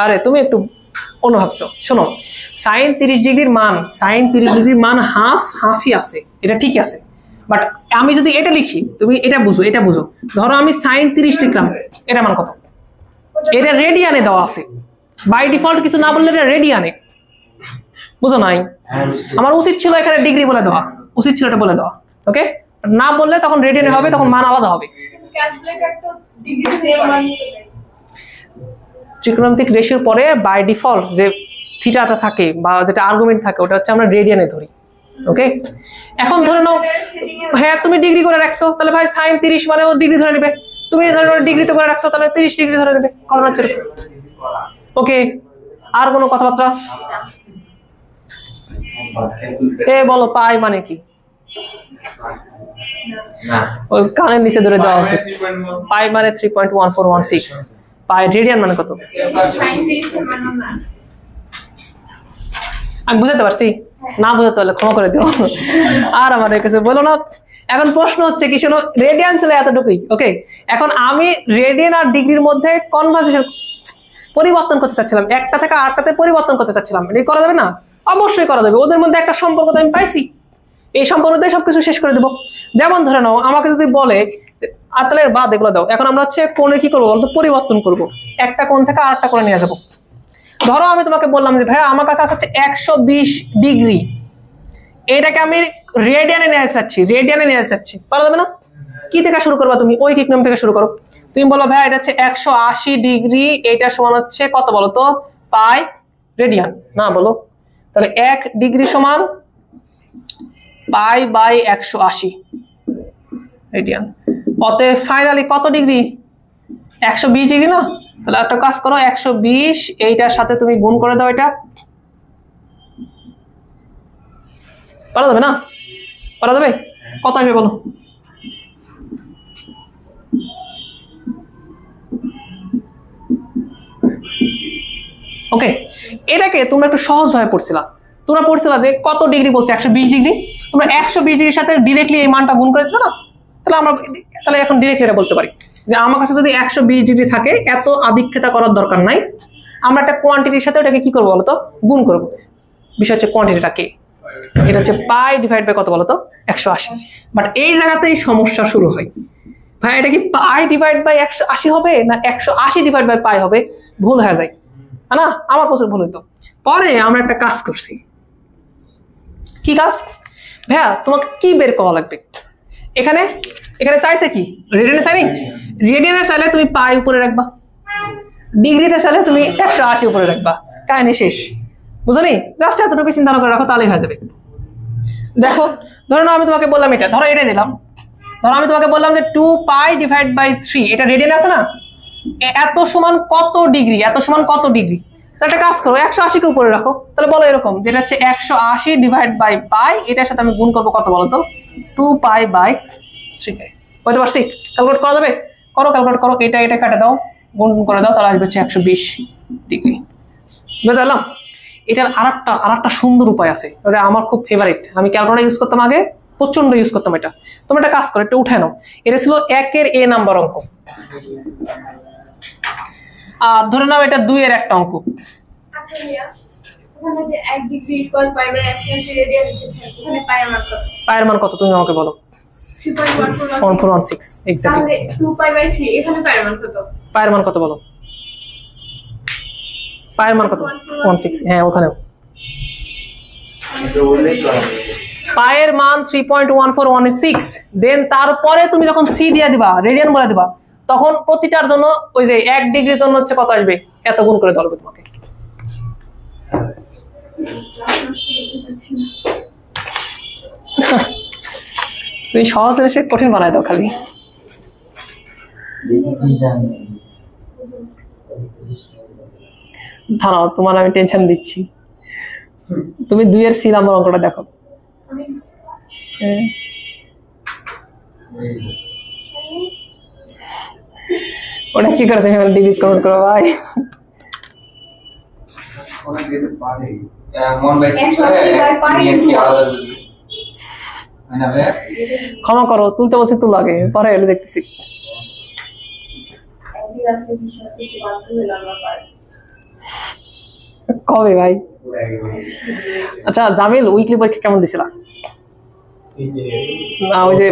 Speaker 1: আরে তুমি একটু অন্য ভাবছো। শোনো, সাইন 30 ডিগ্রির মান হাফই আছে, এটা ঠিক আছে, বাট আমি যদি এটা লিখি, তুমি এটা বুঝো, ধরো আমি সাইন 30 লিখলাম, এটা মান কত? এটা রেডিয়ানে দেওয়া আছে, বাই ডিফল্ট কিছু না বললে এটা রেডিয়ানে, বুঝো নাই? আমার উচিত ছিল এখানে ডিগ্রি বলে দেওয়া, উচিত ছিল এটা বলে দেওয়া। ওকে, না বললে তখন রেডিয়ানে হবে, তখন মান আলাদা হবে।
Speaker 3: ক্যালকুলেটর তো ডিগ্রি সেম মান
Speaker 1: ত্রিকোণমিতিক রেশিওর পরে বাই ডিফল্ট যে থিটাটা থাকে বা যেটা আর্গুমেন্ট থাকে ওটা হচ্ছে আমরা রেডিয়ানে ধরি। ওকে, এখন ধরে নাও হ্যাঁ তুমি ডিগ্রি করে রাখছো, তাহলে ভাই সাইন 30 মানে ও ডিগ্রি ধরে নেবে, তুমি ধরে নাও ডিগ্রিতে করে রাখছো তাহলে 30 ডিগ্রি ধরে নেবে। ঘটনা হচ্ছে ওকে, আর কোনো কথাবার্তা? বলো পাই মানে কি? ওই কানের নিচে ধরে দেওয়া উচিত। পাই মানে 3.1416। পাই রেডিয়ান মানে কত? আমি বুঝতে পারছি, না বুঝতে পারলে ক্ষমা করে দিও, আর আমার কাছে বলো না। এখন প্রশ্ন হচ্ছে কি, শোনো, রেডিয়ান ছিল এতটুকুই। ওকে, এখন আমি রেডিয়ান আর ডিগ্রির মধ্যে কনভার্সেশন পরিবর্তন করতে চাচ্ছিলাম, একটা থেকে আটটাতে পরিবর্তন করতে চাচ্ছিলাম। এটা করা যাবে না? অবশ্যই করা যাবে, ওদের মধ্যে একটা সম্পর্ক তো আমি পাইছি, এই সম্পর্কতে সবকিছু শেষ করে দেবো। যেমন ধরে নাও আমাকে যদি বলে আর তাহলে বাদ এগুলো দাও, এখন আমরা হচ্ছে কোণের কি করবো বলতো, পরিবর্তন করব, একটা কোণ থেকে আরেকটা করে নিয়ে যাবো। ধরো আমি তোমাকে বললাম যে ভাইয়া আমার কাছে আছে 120 ডিগ্রি, এটাকে আমি রেডিয়ানে নিয়ে চাচ্ছি, পারা যাবে না? কি থেকে শুরু করবা তুমি? ওই কিক নাম থেকে শুরু করো। তুমি বলো ভাইয়া এটা হচ্ছে 180 ডিগ্রি, এইটা সমান হচ্ছে কত বলো তো, পাই রেডিয়ান। না বলো, তাহলে 1 ডিগ্রি সমান পাই বাই 180 রেডিয়ান। অতএব ফাইনালি কত ডিগ্রি? 120 ডিগ্রি না? তাহলে একটা কাজ করো, 120 এইটার সাথে তুমি গুণ করে দাও, এটা পারা যাবে না? পারা যাবে? কত আসবে বলো? ওকে, এটাকে তোমরা একটু সহজ ভাবে পড়ছিলা, তোমরা পড়ছিলা যে কত ডিগ্রি বলছে, 120 ডিগ্রি, তোমরা 120 ডিগ্রির সাথে ডিরেক্টলি এই মানটা গুণ করে দিচ্ছ না? তাহলে এখন ডিরেক্টলি এটা বলতে পারি যে আমার কাছে যদি 120 ডিগ্রি থাকে, এত আদিক্ষেতা করার দরকার নাই, আমরা একটা কোয়ান্টিটির সাথে ওটাকে কি করবো বলতো, গুণ করবো। বিষয় হচ্ছে কোয়ান্টিটিটা কি, এটা হচ্ছে পাই ডিভাইড বাই কত বলতো, 180। বাট এই জায়গাতেই সমস্যা শুরু হয়, ভাই এটা কি পাই ডিভাইড বাই 180 হবে না 180 ডিভাইড বাই পাই হবে? ভুল হয়ে যায় না, আমার প্রচুর ভুল হইতো। পরে আমরা একটা কাজ করছি, কি কাজ ভাইয়া, তোমাকে কি বের করা লাগবে? এখানে চাইছে কি, রেডিয়ানে চাইনি? রেডিয়ানে চাইলে তুমি পাই উপরে রাখবা, ডিগ্রিতে চাইলে তুমি 180 উপরে রাখবা, কাহিনী শেষ। বুঝলি? জাস্ট এতটুকু চিন্তা করে রাখো, তাহলেই হয়ে যাবে। দেখো ধরো না, আমি তোমাকে বললাম এটা, ধরো এটাই দিলাম, ধরো আমি তোমাকে বললাম যে 2 পাই ডিভাইড বাই 3, এটা রেডিয়ান আছে না, এত সমান কত ডিগ্রি, এত সমান কত ডিগ্রি। তাহলে একটা কাজ করো, 180 কে উপরে রাখো। তাহলে বলো এরকম, যেটা হচ্ছে 180 ডিভাইড বাই পাই, এটার সাথে আমি গুণ করবো কত বলো তো, 2 পাই বাই 3 পাই। বুঝতে পারছি? ক্যালকুলেট করা যাবে? করো, ক্যালকুলেট করো, এটা এটা কাটে দাও, গুণ করে দাও, তাহলে আসবে হচ্ছে 120 ডিগ্রি। বুঝতে পারলাম? এটার আরেকটা সুন্দর উপায় আছে, ওটা আমার খুব ফেভারিট। আমি ক্যালকুলেটর ইউজ করতাম আগে, প্রচন্ড ইউজ করতাম এটা। তোমরা একটা কাজ করো, একটু উঠে নাও। এটা ছিল 1 এর a নাম্বার অঙ্ক, আর ধরে নাও এটা 2 এর একটা অঙ্ক।
Speaker 3: আচ্ছা ভাইয়া, ওখানে যে 1 degree equal pi by 180 radian লিখেছেন, ওখানে পায়ের মান কত?
Speaker 1: পায়ের মান কত তুমি আমাকে বলো। 1416 এক্স্যাক্টলি।
Speaker 3: তাহলে 2 পাই বাই 3, এখানে পায়ের মান কত?
Speaker 1: পায়ের মান কত বলো, পায়ের মান কত? 16। হ্যাঁ, ওখানেও পায়ের মান 3.1416। দেন তারপরে তুমি যখন সি দিয়ে দিবা, রেডিয়ান বলে দিবা, তখন প্রতিটার জন্য ওই যে 1 ডিগ্রির জন্য হচ্ছে কত আসবে, এত গুণ করে ধরবে তোমাকে। তুমি সহজ জিনিসে কঠিন বানাই দাও খালি। দাঁড়াও, তোমার আমি টেনশন দিচ্ছি। তুমি 2 এর সি নাম্বার অঙ্কটা দেখো। ওটা কি করে তুমি ডিলিট কমেন্ট করো ভাই? ক্ষমা করো, তুলতে বলছি তুলো আগে, পরে এলে দেখতেছি। কবে ভাই? আচ্ছা জামিল, উইকলি পরীক্ষা কেমন দিছিলা? না ওই যে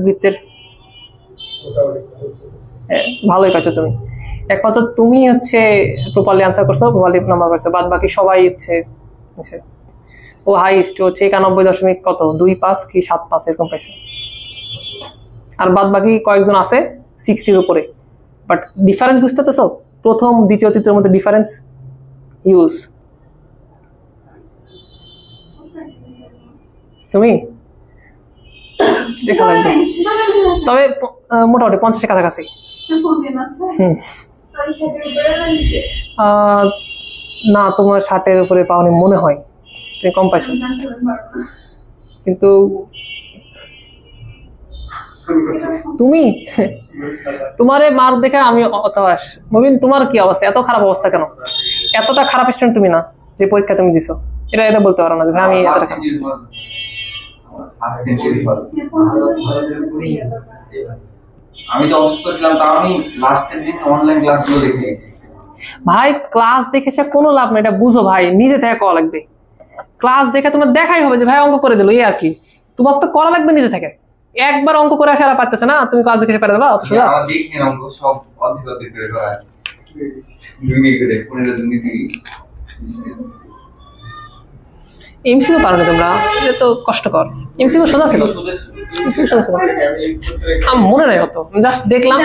Speaker 1: বৃত্তের ভালোই পাইছো তুমি। একমাত্র তুমি হচ্ছে প্রপারলি আনসার করছো, প্রপারলি নাম্বার পাইছো, বাদ বাকি সবাই হচ্ছে ও হাইস্ট হচ্ছে 91 কত 25 কি 75 এরকম পাইছে। আর বাদ বাকি কয়েকজন আছে 60-র উপরে। বাট ডিফারেন্স বুঝতে পারছো? প্রথম দ্বিতীয় তৃতীয়ের মধ্যে ডিফারেন্স ইউজ। তুমি দেখা লাগবে, তবে মোটামুটি 50-এর কাছাকাছি। না, তোমার 60-এর উপরে পাওনি মনে হয়, তুমি কম পাইছো। কিন্তু তুমি তোমার মার্ক দেখে আমি হতাশ। মুবিন, তোমার কি অবস্থা? এত খারাপ অবস্থা কেন? এতটা খারাপ স্টুডেন্ট তুমি না যে পরীক্ষা তুমি দিছো। এটা বলতে পারো না যে ভাই আমি এতটা খারাপ।
Speaker 2: আমি তো অসুস্থ ছিলাম, তাও আমি লাস্টের দিন অনলাইন ক্লাসগুলো দেখে এসেছি।
Speaker 1: ভাই ক্লাস দেখে সে কোনো লাভ নেই, এটা বুঝো ভাই, নিজে থেকে করা লাগবে। ক্লাস দেখে তোমার দেখাই হবে যে ভাই অঙ্ক করে দিল, এই আর কি। তোমাকে তো করা লাগবে নিজে থেকে। একবার অঙ্ক করে আসা পারতেছে না, তুমি ক্লাস দেখে পারে দেবা? অত সোজা
Speaker 2: আমার দেখি অঙ্ক সব অর্ধেক করে করা আছে, 2 মিনিট করে 15 মিনিট।
Speaker 1: এমসিকিউ পারো না তোমরা, এটা তো কষ্টকর। এমসিকিউ সোজা ছিল, এমসিকিউ সোজা ছিল, আমার মনে নাই অত, জাস্ট দেখলাম।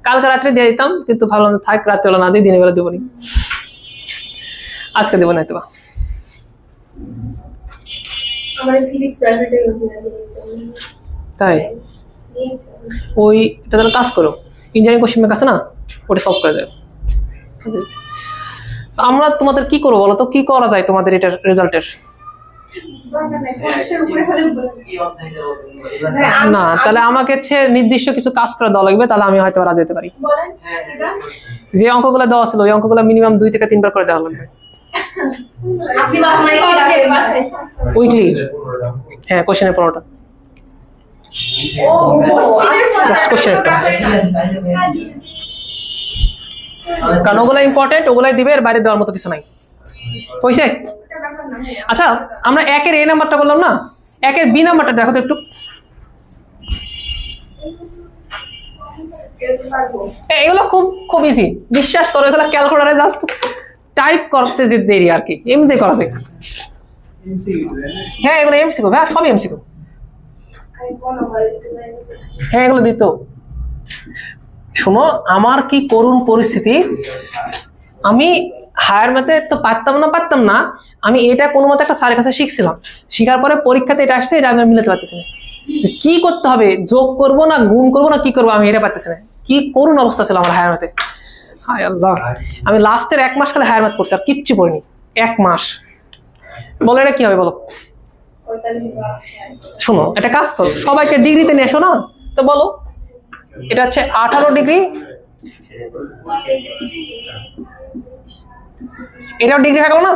Speaker 1: কালকে রাত্রে দিয়ে দিতাম, কিন্তু ভাবলাম থাক রাত্রেবেলা না দিই, দিনের বেলা দেবো নি, আজকে দেবো না। তো তাই ওইটা তাহলে কাজ করো, ইঞ্জিনিয়ারিং কোশ্চেন ব্যাংক আছে না, ওটা সলভ করে দেবে। আমরা তোমাদের কি করবো বলো তো, কি করা যায় তোমাদের এটার রেজাল্টের? না, তাহলে আমাকে হচ্ছে নির্দিষ্ট কিছু কাজ করে দেওয়া লাগবে, তাহলে আমি হয়তো রাজি যেতে পারি। যে অঙ্কগুলো দেওয়া ছিল ওই অঙ্কগুলো মিনিমাম 2 থেকে 3 বার করে দেওয়া লাগবে উইকলি। হ্যাঁ, কোশ্চেনের 15টা, জাস্ট কোশ্চেন একটা, কারণ ওগুলো ইম্পর্টেন্ট, ওগুলাই দিবে, এর বাইরে দেওয়ার মতো কিছু নাই। হইছে? আচ্ছা, আমরা 1 এর a নাম্বারটা করলাম না, 1 এর b নাম্বারটা দেখো তো একটু। এগুলো খুব খুব ইজি, বিশ্বাস করো। এগুলো ক্যালকুলেটরে জাস্ট টাইপ করতে যে দেরি আর কি, এমনি করা যায়। হ্যাঁ, এগুলো এমসিকিউ ভাই, সবই এমসিকিউ। হ্যাঁ, এগুলো দিত শোনো, আমার কি করুণ পরিস্থিতি, আমি হায়ার ম্যাথে তো পারতাম না, আমি এটা কোনো মতে একটা স্যারের কাছে শিখছিলাম, শিখার পরে পরীক্ষাতে এটা আসছে, এটা আমি মিলাতে পারতেছি না, কি করতে হবে, যোগ করব না গুণ করবো না কি করবো আমি এটা পারতেছি না। কি করুণ অবস্থা ছিল আমার হায়ার ম্যাথে, হায় আল্লাহ। আমি লাস্টের 1 মাস খালি হায়ার ম্যাথ পড়ছি, আর কিচ্ছু পড়িনি 1 মাস। বলো এটা কি হবে বলো? শোনো, একটা কাজ করো, সবাইকে ডিগ্রিতে নিয়ে এসো না, তো বলো এটা হচ্ছে 18 ডিগ্রি, এটাও ডিগ্রি হয়ে গেল না?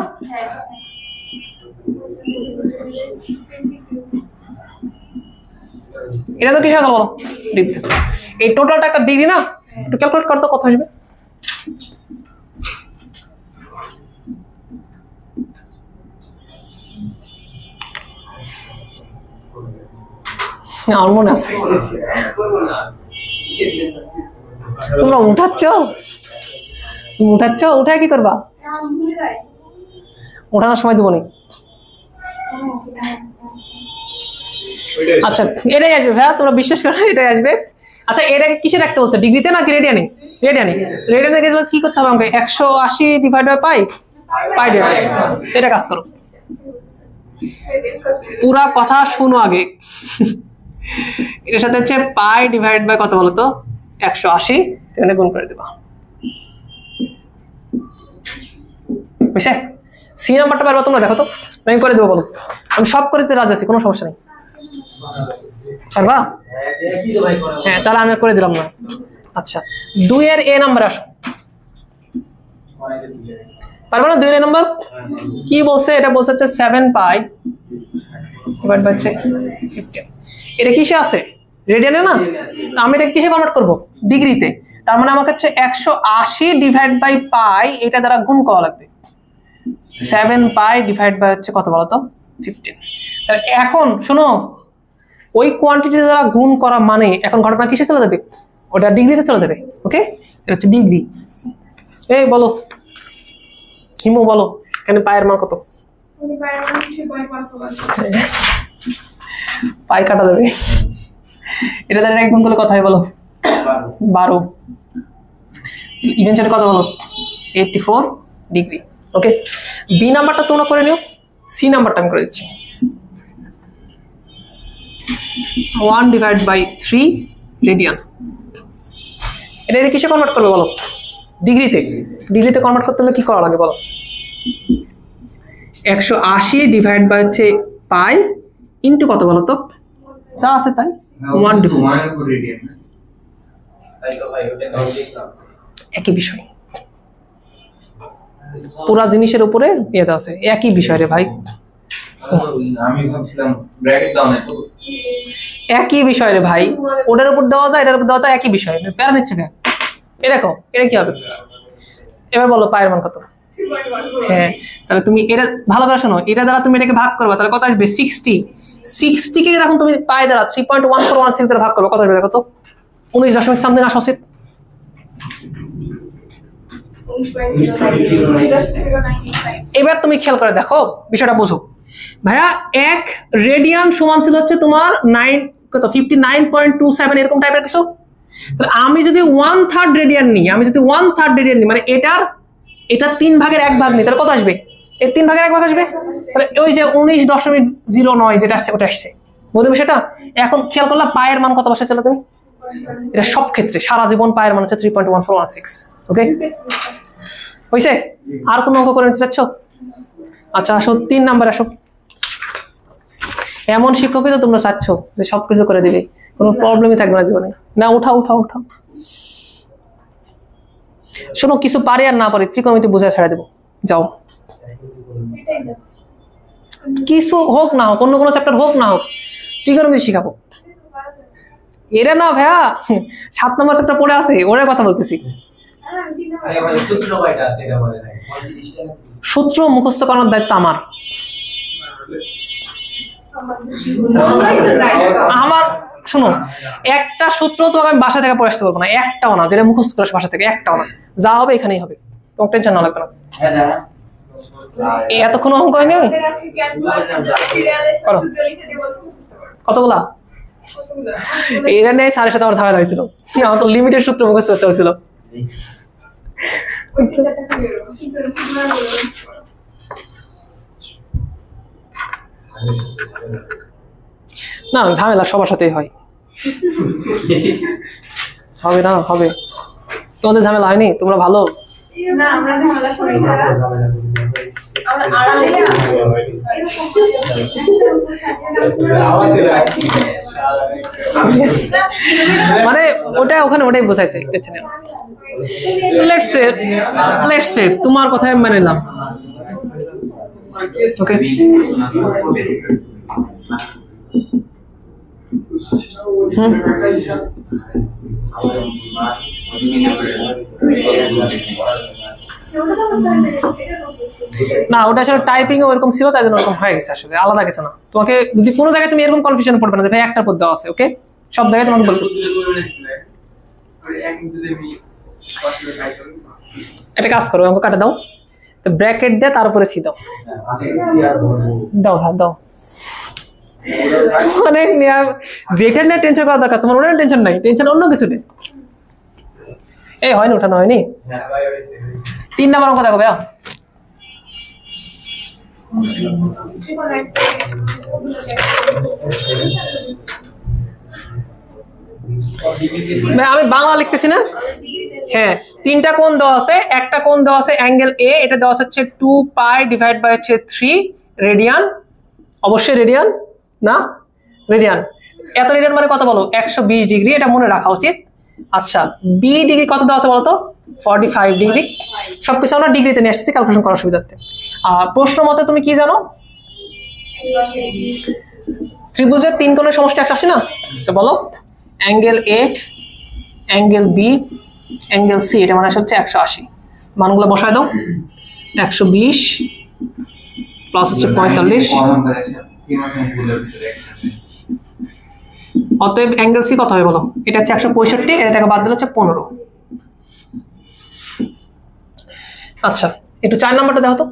Speaker 1: এটা তো কিসে গেল বলো? ডিগ্রিতে। এই টোটালটা একটা ডিগ্রি না, একটু ক্যালকুলেট করতে কত আসবে? আমার মনে আছে, তোমরা উঠাচ্ছ, উঠায় কি করবা? উঠানোর সময় দেবো নি। আচ্ছা এটাই আসবে ভাইয়া, তোমরা বিশ্বাস করো এটাই আসবে। আচ্ছা এটাকে কিসে রাখতে বলছে, ডিগ্রিতে নাকি রেডিয়ানে? রেডিয়ানে কি করতে হবে আমাকে? 180 ডিভাইড বাই পাই ডিভাইড, এটা কাজ করো। পুরা কথা শুনো আগে। এটার সাথে হচ্ছে পাই ডিভাইড বাই কত বলো তো? 180, তুমি গুণ করে দেবা। বুঝছে? সি নাম্বারটা পারবা তোমরা? দেখো তো, আমি করে দেবো, বলো। আমি সব করে দিতে রাজি আছি, কোনো সমস্যা নেই। পারবা? হ্যাঁ, তাহলে আমি করে দিলাম না। আচ্ছা 2 এর এ নাম্বার আসো, পারবা না? 2 এর এ নাম্বার কি বলছে? এটা বলছে হচ্ছে 7 পাই ডিভাইড বাই 15। এটা কিসে আছে? রেডিয়ানে না? আমি এটা কিসে কনভার্ট করব? ডিগ্রিতে। তার মানে আমাকে হচ্ছে 180 ডিভাইড বাই পাই এটা দ্বারা গুণ করা লাগবে। 7 পাই ডিভাইড বাই হচ্ছে কত বলো তো? 15। তাহলে এখন শোনো, ওই কোয়ান্টিটি দ্বারা গুণ করা মানে এখন ঘটনা কিসে চলে যাবে? ওটা ডিগ্রিতে চলে যাবে। ওকে, এটা হচ্ছে ডিগ্রি। এই বলো হিমু, বলো এখানে পায়ের মান কত? পাই কাটা যাবে, এটা দ্বারা এক গুণ করলে কত হয় বলো? 12। ইভেনচুয়ালি কত বলো? 84 ডিগ্রি। ওকে, বি নাম্বারটা তোমরা করে নিও, সি নাম্বারটা আমি করে দিচ্ছি। 1 ডিভাইড বাই 3 রেডিয়ান। এটা কিসে কনভার্ট করবে বলো? ডিগ্রিতে। ডিগ্রিতে কনভার্ট করতে হলে কি করা লাগে বলো? 180 ডিভাইড বাই হচ্ছে পাই ইন্টু কত বলো তো? যা আছে তাই 1 ডিভাইড, একই বিষয়, পুরা জিনিসের উপরে ইয়েতে আছে, একই বিষয় রে ভাই।
Speaker 2: আমি ভাবছিলাম ব্র্যাকেট দাও না তো,
Speaker 1: একই বিষয় রে ভাই, ওটার উপর দেওয়া যায়, এটার উপর দেওয়া যায়, একই বিষয়। প্যারা নিচ্ছে কেন? এরকম, এটা কি হবে? এবার বলো পায়ের মান কত? হ্যাঁ, তাহলে তুমি এটা ভালো করে শোনো, এটা দ্বারা তুমি এটাকে ভাগ করবা, তাহলে কত আসবে? 60 কে এখন তুমি পাই দ্বারা 3.1416 দ্বারা ভাগ করবে, কত আসবে দেখো তো? 19 সামথিং আসা উচিত। এবার তুমি খেয়াল করে দেখো, বিষয়টা বুঝো ভাইয়া। 1 রেডিয়ান সমান ছিল হচ্ছে তোমার 59.27 এরকম টাইপের কিছু। তাহলে আমি যদি 1/3 রেডিয়ান নিই, মানে এটা 3 ভাগের 1 ভাগ নিই, তাহলে কত আসবে? এর 3 ভাগের 1 ভাগ আসবে। তাহলে ওই যে 19.09 যেটা আসছে ওটা আসছে, বুঝলে বিষয়টা? এখন খেয়াল করলা পায়ের মান কত বসাইছিলে তুমি? এটা সব ক্ষেত্রে সারা জীবন পায়ের মান হচ্ছে 3.1416। ওকে, হয়েছে? আর কোন অঙ্ক করে নিতে চাচ্ছ? আচ্ছা আসো 3 নাম্বার আসো। এমন শিক্ষকই তো তোমরা চাচ্ছ যে সবকিছু করে দিবে, কোনো প্রবলেমই থাকবে না জীবনে। না, উঠাও। শোনো, কিছু পারে আর না পারে ত্রিকোণমিতি বুঝে ছেড়ে দেবো, যাও। কিছু হোক না হোক, অন্য কোনো চ্যাপ্টার হোক না হোক, ত্রিকোণমিতি শিখাবো। এরা না ভাইয়া 7 নম্বর চ্যাপ্টার পড়ে আছে, ওরা কথা বলতেছি। সূত্র মুখস্থ করানোর দায়িত্ব আমার। শোনো, একটা সূত্র তোমাকে আমি বাসা থেকে পড়ে আসতে পারবো না, একটাও না, যেটা মুখস্থ করে বাসা থেকে, একটাও না। যা হবে এখানেই হবে, তোমার টেনশন না লাগবে না। এতক্ষণ অঙ্ক হয়নি? কতগুলা? এটা নিয়ে স্যারের সাথে আমার ঝামেলা হয়েছিল, আমার তো লিমিটেড সূত্র মুখস্থ করতে হয়েছিল। না ঝামেলা সবার সাথেই হয়, হবে না হবে। তোমাদের ঝামেলা হয়নি? তোমরা ভালো।
Speaker 3: না আমরা ঝামেলা করি না, আমরা আড়ালে
Speaker 1: মানে ওটা ওখানে ওটাই বোঝাইছে। লেটস সে তোমার কথাই মেনে নিলাম। ওকে না ওটা আসলে টাইপিং ওরকম ছিল, তাই জন্য ওরকম হয়ে গেছে, আসলে আলাদা কিছু না। তোমাকে যদি কোনো জায়গায় তুমি এরকম কনফিউশন পড়বে না ভাই একটা পদ দেওয়া আছে, ওকে সব জায়গায় তোমাকে বলবো। একটা কাজ করো, অঙ্ক কাটা দাও, তো ব্র্যাকেট দিয়ে তার উপরে সি দাও। দাও দাও অনেক যেটা নিয়ে টেনশন করা দরকার তোমার ওটা টেনশন নাই, টেনশন অন্য কিছু নেই। এই হয়নি, ওঠানো হয়নি। 3 নাম্বার অঙ্ক দেখো ভাইয়া। আমি বাংলা লিখতেছি না, হ্যাঁ 3টা কোণ দেওয়া আছে, একটা কোণ দেওয়া আছে অ্যাঙ্গেল এ, এটা দেওয়া হচ্ছে 2 পাই ডিভাইড বাই হচ্ছে 3 রেডিয়ান, অবশ্যই রেডিয়ান না, রেডিয়ান। এত রেডিয়ান মানে কত বলো? 120 ডিগ্রি, এটা মনে রাখা উচিত। আচ্ছা বি ডিগ্রি কত দেওয়া আছে বলো তো? 45 ডিগ্রি। সবকিছু আমরা ডিগ্রিতে নিয়ে আসছি ক্যালকুলেশন করার সুবিধার্থে। প্রশ্ন মতে তুমি কি জানো? ত্রিভুজের 3 কোণের সমষ্টি 180 না? বলো angle A, angle B, angle C, এটা মানে হচ্ছে 180। মানগুলো বসায় দাও, 120 প্লাস হচ্ছে 45। অতএব অ্যাঙ্গেল সি কত হবে বলো? এটা হচ্ছে 165, এটা থেকে বাদ দিলে হচ্ছে 15। আচ্ছা একটু 4 নাম্বারটা দেখো তো।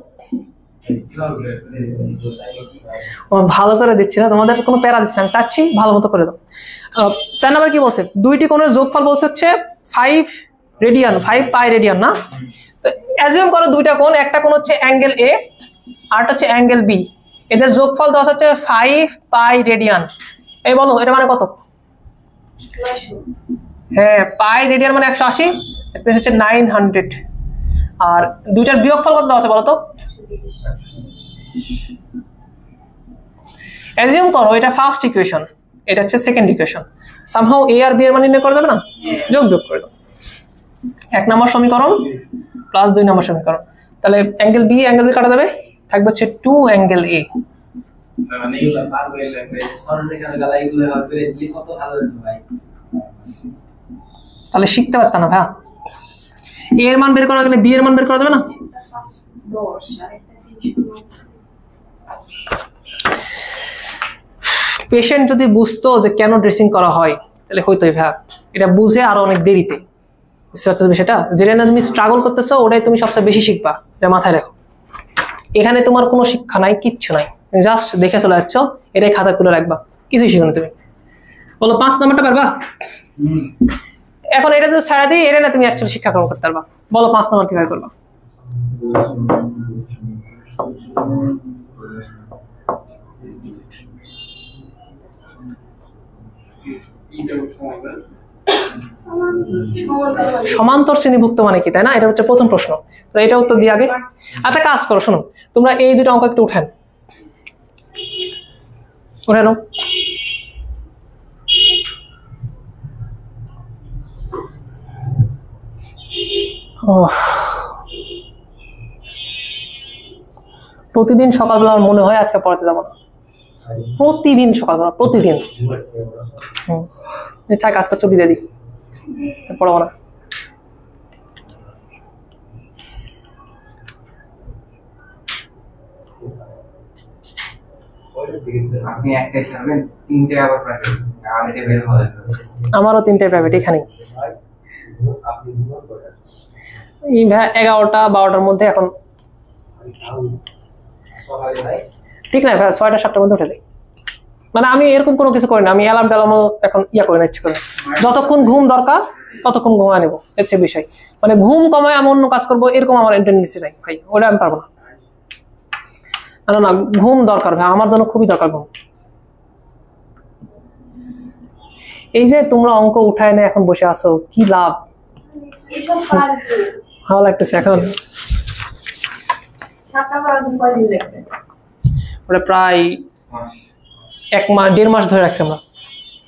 Speaker 1: ভালো করে দিচ্ছি না, তোমাদের কোনো প্যারা দিচ্ছি, আমি চাচ্ছি ভালো মতো করে দাও। 4 নাম্বার কি বলছে? দুইটি কোণের যোগফল বলছে হচ্ছে 5 রেডিয়ান, 5 পাই রেডিয়ান না? তো অ্যাজিউম করো দুইটা কোণ, একটা কোণ হচ্ছে অ্যাঙ্গেল এ আর একটা হচ্ছে অ্যাঙ্গেল বি, এদের যোগফল দেওয়া হচ্ছে 5 পাই রেডিয়ান। এই বলো এটা মানে কত? হ্যাঁ পাই রেডিয়ান মানে 180, এটা হচ্ছে 900। আর দুইটার বিয়োগফল কত দেওয়া আছে বলো তো? অ্যাজিউম করো এটা ফার্স্ট ইকুয়েশন, এটা হচ্ছে সেকেন্ড ইকুয়েশন, সামহাউ এ আর বি এর মান নির্ণয় করে দেবে না, যোগ বিয়োগ করে দাও। 1 নম্বর সমীকরণ প্লাস 2 নম্বর সমীকরণ, তাহলে অ্যাঙ্গেল বি অ্যাঙ্গেল বি কাটা যাবে, থাকবে হচ্ছে 2 অ্যাঙ্গেল এ। তাহলে শিখতে পারতাম না ভাইয়া, এ এর মান বের করা গেলে বি এর মান বের করা যাবে না? পেশেন্ট যদি বুঝতো যে কেন ড্রেসিং করা হয় তাহলে হইতোই ভাইয়া, এটা বুঝে আরো অনেক দেরিতে। বিষয়টা যেটা না তুমি স্ট্রাগল করতেছো ওটাই তুমি সবচেয়ে বেশি শিখবা, এটা মাথায় রাখো। এখানে তোমার কোনো শিক্ষা নাই, কিচ্ছু নাই, জাস্ট দেখে চলে যাচ্ছ, এটাই খাতায় তুলে রাখবা, কিছুই শিখো না তুমি। বলো 5 নাম্বারটা পারবা? এখন এটা যদি ছাড়া দিই, এটা না তুমি অ্যাকচুয়ালি শিক্ষা গ্রহণ করতে পারবা। বলো 5 নাম্বার কিভাবে করবা? সমান্তর শ্রেণীভুক্ত মানে কি, তাই না? এটা হচ্ছে প্রথম প্রশ্ন, তো এটা উত্তর দিয়ে আগে। একটা কাজ করো, শোনো তোমরা এই দুটো অঙ্ক একটু উঠান, উঠানো। প্রতিদিন সকালবেলা আমার মনে হয় আজকে পড়াতে যাবো না, প্রতিদিন সকালবেলা, প্রতিদিন। থাক আজকে ছুটি দিয়ে দিই, পড়াবো না। আমারও 3টে প্রাইভেট এখানে, 11টা 12টার মধ্যে। এখন ঠিক না ভাই, 6টা 7টার মধ্যে উঠে যাই। মানে আমি এরকম কোনো কিছু করি না, আমি অ্যালার্ম ট্যালার্মও এখন করি না ইচ্ছে করে, যতক্ষণ ঘুম দরকার ততক্ষণ ঘুমায় নেবো, এর চেয়ে বিষয়। মানে ঘুম কমায় আমি অন্য কাজ করবো এরকম আমার টেন্ডেন্সি নাই ভাই, ওটা আমি পারবো না। না না, ঘুম দরকার ভাই, আমার জন্য খুবই দরকার ঘুম। এই যে তোমরা অঙ্ক উঠায় না এখন বসে আছো, কি লাভ?
Speaker 3: এসব পারতো
Speaker 1: ভালো লাগতেছে এখন।
Speaker 3: 7টা পড়ার কয়দিন লাগবে?
Speaker 1: ওটা প্রায় 1.5 মাস ধরে রাখছি আমরা।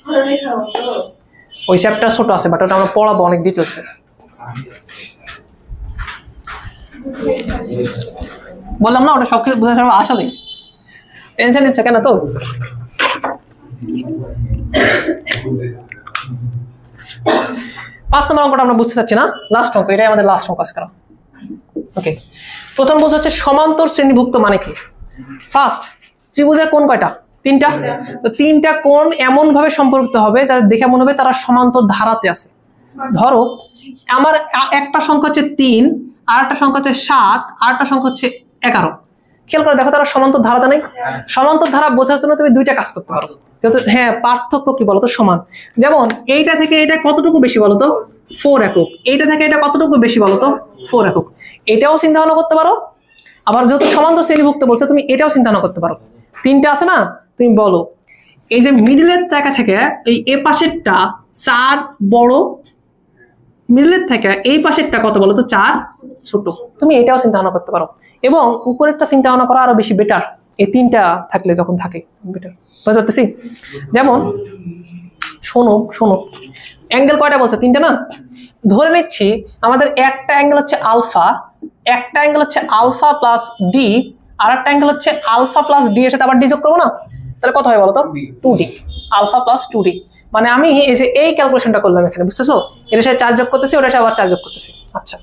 Speaker 3: ঘরে খাবো তো?
Speaker 1: ওই চ্যাপ্টার ছোট আছে, বাট ওটা আমরা পড়াবো অনেক ডিটেলসে। বললাম না ওটা সবকিছু বোঝা যাবে, আসলে টেনশন নিচ্ছে কেন তো? 5 নম্বর অঙ্কটা আমরা বুঝতে চাচ্ছি না, লাস্ট অঙ্ক, এটাই আমাদের লাস্ট অঙ্ক আজকে। ওকে, প্রথম বোঝা হচ্ছে সমান্তর শ্রেণীভুক্ত মানে কি। ফার্স্ট, ত্রিভুজের কোণ কয়টা? 3টা। তো 3টা কোণ এমন ভাবে সম্পর্কিত হবে যাতে দেখে মনে হবে তারা সমান্তর ধারাতে আছে। ধরো আমার একটা সংখ্যা হচ্ছে 3, আর একটা সংখ্যা হচ্ছে 7, আর একটা সংখ্যা হচ্ছে 11। খেয়াল করে দেখো তারা সমান্তর ধারাতে নেই। সমান্তর ধারা বোঝার জন্য তুমি 2টা কাজ করতে পারো, যেহেতু হ্যাঁ পার্থক্য কি বলতো? সমান। যেমন এইটা থেকে এটা কতটুকু বেশি বলতো? 4 একক। এইটা থেকে এটা কতটুকু বেশি বলতো? 4 একক। এটাও চিন্তা ভাবনা করতে পারো। আবার যেহেতু সমান্তর শ্রেণীভুক্ত বলছে, তুমি এটাও চিন্তা ভাবনা করতে পারো। 3টা আছে না, তুমি বলো এই যে মিডলের জায়গা থেকে এই এ পাশেরটা 4 বড়, মিডলের থেকে এই পাশেরটা কত বলো তো? 4 ছোট। তুমি এটাও চিন্তা ভাবনা করতে পারো, এবং উপরেরটা চিন্তা ভাবনা করা আরো বেশি বেটার। এই 3টা থাকলে যখন থাকে বেটার, বুঝতে পারতেছি? যেমন শোনো শোনো, অ্যাঙ্গেল কয়টা বলছে? 3টা না? ধরে নিচ্ছি আমাদের একটা অ্যাঙ্গেল হচ্ছে আলফা, একটা অ্যাঙ্গেল হচ্ছে আলফা প্লাস ডি, আর একটা অ্যাঙ্গেল হচ্ছে আলফা প্লাস ডি এর সাথে আবার ডি যোগ করবো না? তাহলে কত হয় বলো তো? 2d। আলফা প্লাস 2d, মানে আমি এই যে এই ক্যালকুলেশনটা করলাম এখানে, বুঝতেছো? এর সাথে 4 যোগ করতেছি, ওটার সাথে আবার 4 যোগ করতেছি। আচ্ছা,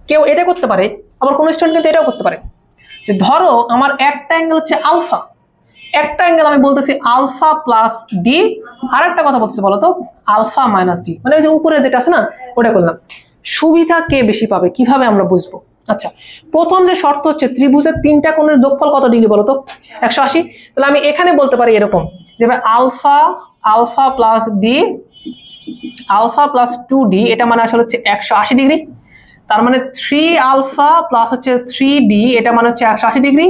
Speaker 1: কেউ এটা করতে পারে, আবার কোন স্টুডেন্ট কিন্তু এটাও করতে পারে, যে ধরো আমার একটা অ্যাঙ্গেল হচ্ছে আলফা, একটা অ্যাঙ্গেল আমি বলতেছি আলফা প্লাস ডি, আর একটা কথা বলতেছি বলতো আলফা মাইনাস ডি, মানে ওই যে উপরে যেটা আছে না ওটা করলাম। সুবিধা কে বেশি পাবে কিভাবে আমরা বুঝবো? আচ্ছা, প্রথম যে শর্ত হচ্ছে ত্রিভুজের 3টা কোণের যোগফল কত ডিগ্রি বলতো? 180। তাহলে আমি এখানে বলতে পারি এরকম যে alpha alpha plus D alpha plus 2d, এটা মানে আসলে হচ্ছে 180 ডিগ্রি। তার মানে 3 আলফা প্লাস হচ্ছে 3d, এটা মানে হচ্ছে 180 ডিগ্রি।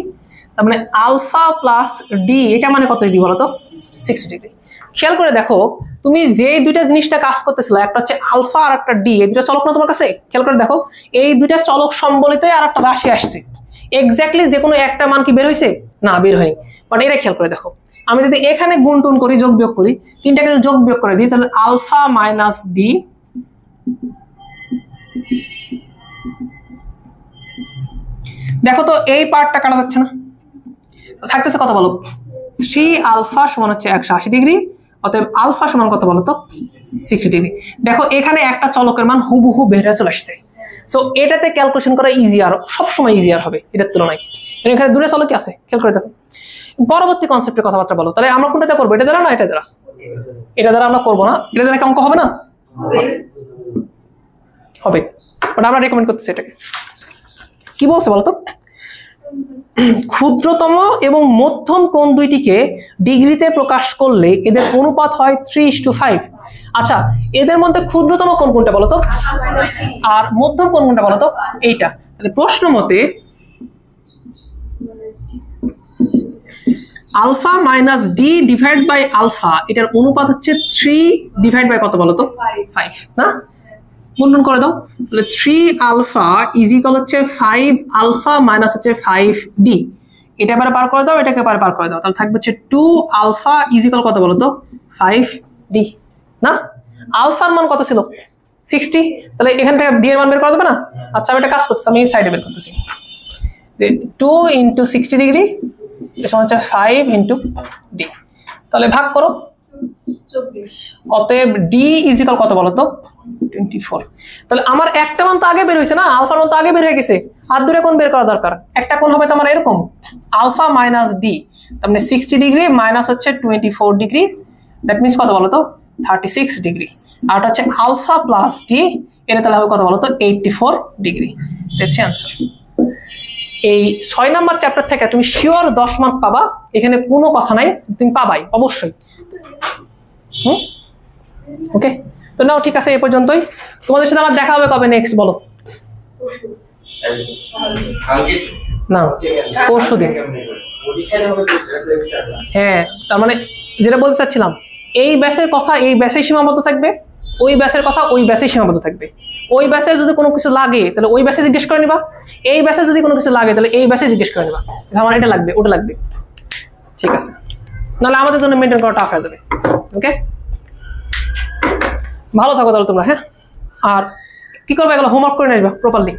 Speaker 1: তার মানে আলফা প্লাস ডি, এটা মানে কত ডিগ্রি বলতো? 60 ডিগ্রি। খেয়াল করে দেখো, তুমি যে দুইটা জিনিসটা কাজ করতেছিল, একটা হচ্ছে আলফা আর একটা ডি, এই দুটো চলক না তোমার কাছে? খেয়াল করে দেখো, এই দুইটা চলক সম্বলিতই আর একটা রাশি আসছে। এক্স্যাক্টলি যে কোনো একটা মান কি বের হয়েছে? না, বের হয়নি। মানে এটা খেয়াল করে দেখো, আমি যদি এখানে গুণ টুন করি, যোগ বিয়োগ করি, 3টাকে যদি যোগ বিয়োগ করে দিই, তাহলে আলফা মাইনাস ডি, দেখো তো এই পার্টটা কাটা যাচ্ছে না, থাকতেছে কত বলো? 3 আলফা সমান হচ্ছে 180 ডিগ্রি, অতএব আলফা সমান কত বলো তো? 60 ডিগ্রি। দেখো এখানে একটা চলকের মান হুবহু বের হয়ে চলে আসছে। সো এটাতে ক্যালকুলেশন করা ইজিয়ার, সবসময় ইজিয়ার হবে এটার তুলনায়। এখানে দূরে চলক কি আছে খেয়াল করে দেখো। পরবর্তী কনসেপ্টের কথাবার্তা বলো, তাহলে আমরা কোনটাতে করবো? এটা দ্বারা না এটা দ্বারা? এটা দ্বারা আমরা করবো না, এটা দ্বারা কি অঙ্ক হবে না? হবে, বাট আমরা রেকমেন্ড করতেছি এটাকে। কি বলছে বলতো? ক্ষুদ্রতম এবং মধ্যম কোণ দুইটিকে ডিগ্রিতে প্রকাশ করলে এদের অনুপাত হয় 3:5। আচ্ছা, এদের মধ্যে ক্ষুদ্রতম কোণ কোনটা বলতো? আর মধ্যম কোণ কোনটা বলতো? এইটা। তাহলে প্রশ্ন মতে alpha minus D divide by alpha, এটার অনুপাত হচ্ছে 3 ডিভাইড বাই কত বলতো? 5 না? গুণন করে দাও, তাহলে 3 আলফা ইজ ইকুয়াল হচ্ছে 5 আলফা মাইনাস হচ্ছে 5d। এটা এবারে পার করে দাও, এটাকে এবারে পার করে দাও, তাহলে থাকবে হচ্ছে 2 আলফা ইজ ইকুয়াল কত বলো তো? 5d না? আলফার মান কত ছিল? 60। তাহলে এখান থেকে d এর মান বের করা যাবে না? আচ্ছা, আমি একটা কাজ করতেছি, আমি এই সাইডে বের করতেছি। 2 × 60 ডিগ্রি এটা সমান হচ্ছে 5 × d। তাহলে ভাগ করো,
Speaker 3: 24।
Speaker 1: অতএব ডি ইজ ইকুয়াল কত বলো তো? 24। তাহলে আমার একটা মান তো আগে বের হয়েছে না, আলফার মান তো আগে বের হয়ে গেছে, আর দুটো কোণ বের করা দরকার। একটা কোণ হবে তোমার এরকম আলফা মাইনাস ডি, তার মানে 60 ডিগ্রি মাইনাস হচ্ছে 24 ডিগ্রি, দ্যাট মিনস কত বলো তো? 36 ডিগ্রি। আর এটা হচ্ছে আলফা প্লাস ডি, এটা তাহলে হবে কত বলো তো? 84 ডিগ্রি। এটা হচ্ছে অ্যান্সার। এই 6 নাম্বার চ্যাপ্টার থেকে তুমি শিওর 10 মার্ক পাবা, এখানে কোনো কথা নাই, তুমি পাবাই অবশ্যই। ওকে, তো নাও ঠিক আছে, এই পর্যন্তই। তোমাদের সাথে আমার দেখা হবে কবে নেক্সট বলো? না, পরশু দিন। হ্যাঁ, তার মানে যেটা বলতে চাচ্ছিলাম, এই ব্যাচের কথা এই ব্যাচে সীমাবদ্ধ থাকবে, ওই ব্যাচের কথা ওই ব্যাচে সীমাবদ্ধ থাকবে। ওই ব্যাচে যদি কোনো কিছু লাগে তাহলে ওই ব্যাচে জিজ্ঞেস করে নিবা, এই ব্যাচে যদি কোনো কিছু লাগে তাহলে এই ব্যাচে জিজ্ঞেস করে নিবা, আমার এটা লাগবে ওটা লাগবে, ঠিক আছে? নাহলে আমাদের জন্য মেনটেন করা টাফ হয়ে যাবে। ওকে, ভালো থাকো তাহলে তোমরা। হ্যাঁ, আর কি করবে, এগুলো হোমওয়ার্ক করে নিয়ে আসবা প্রপারলি।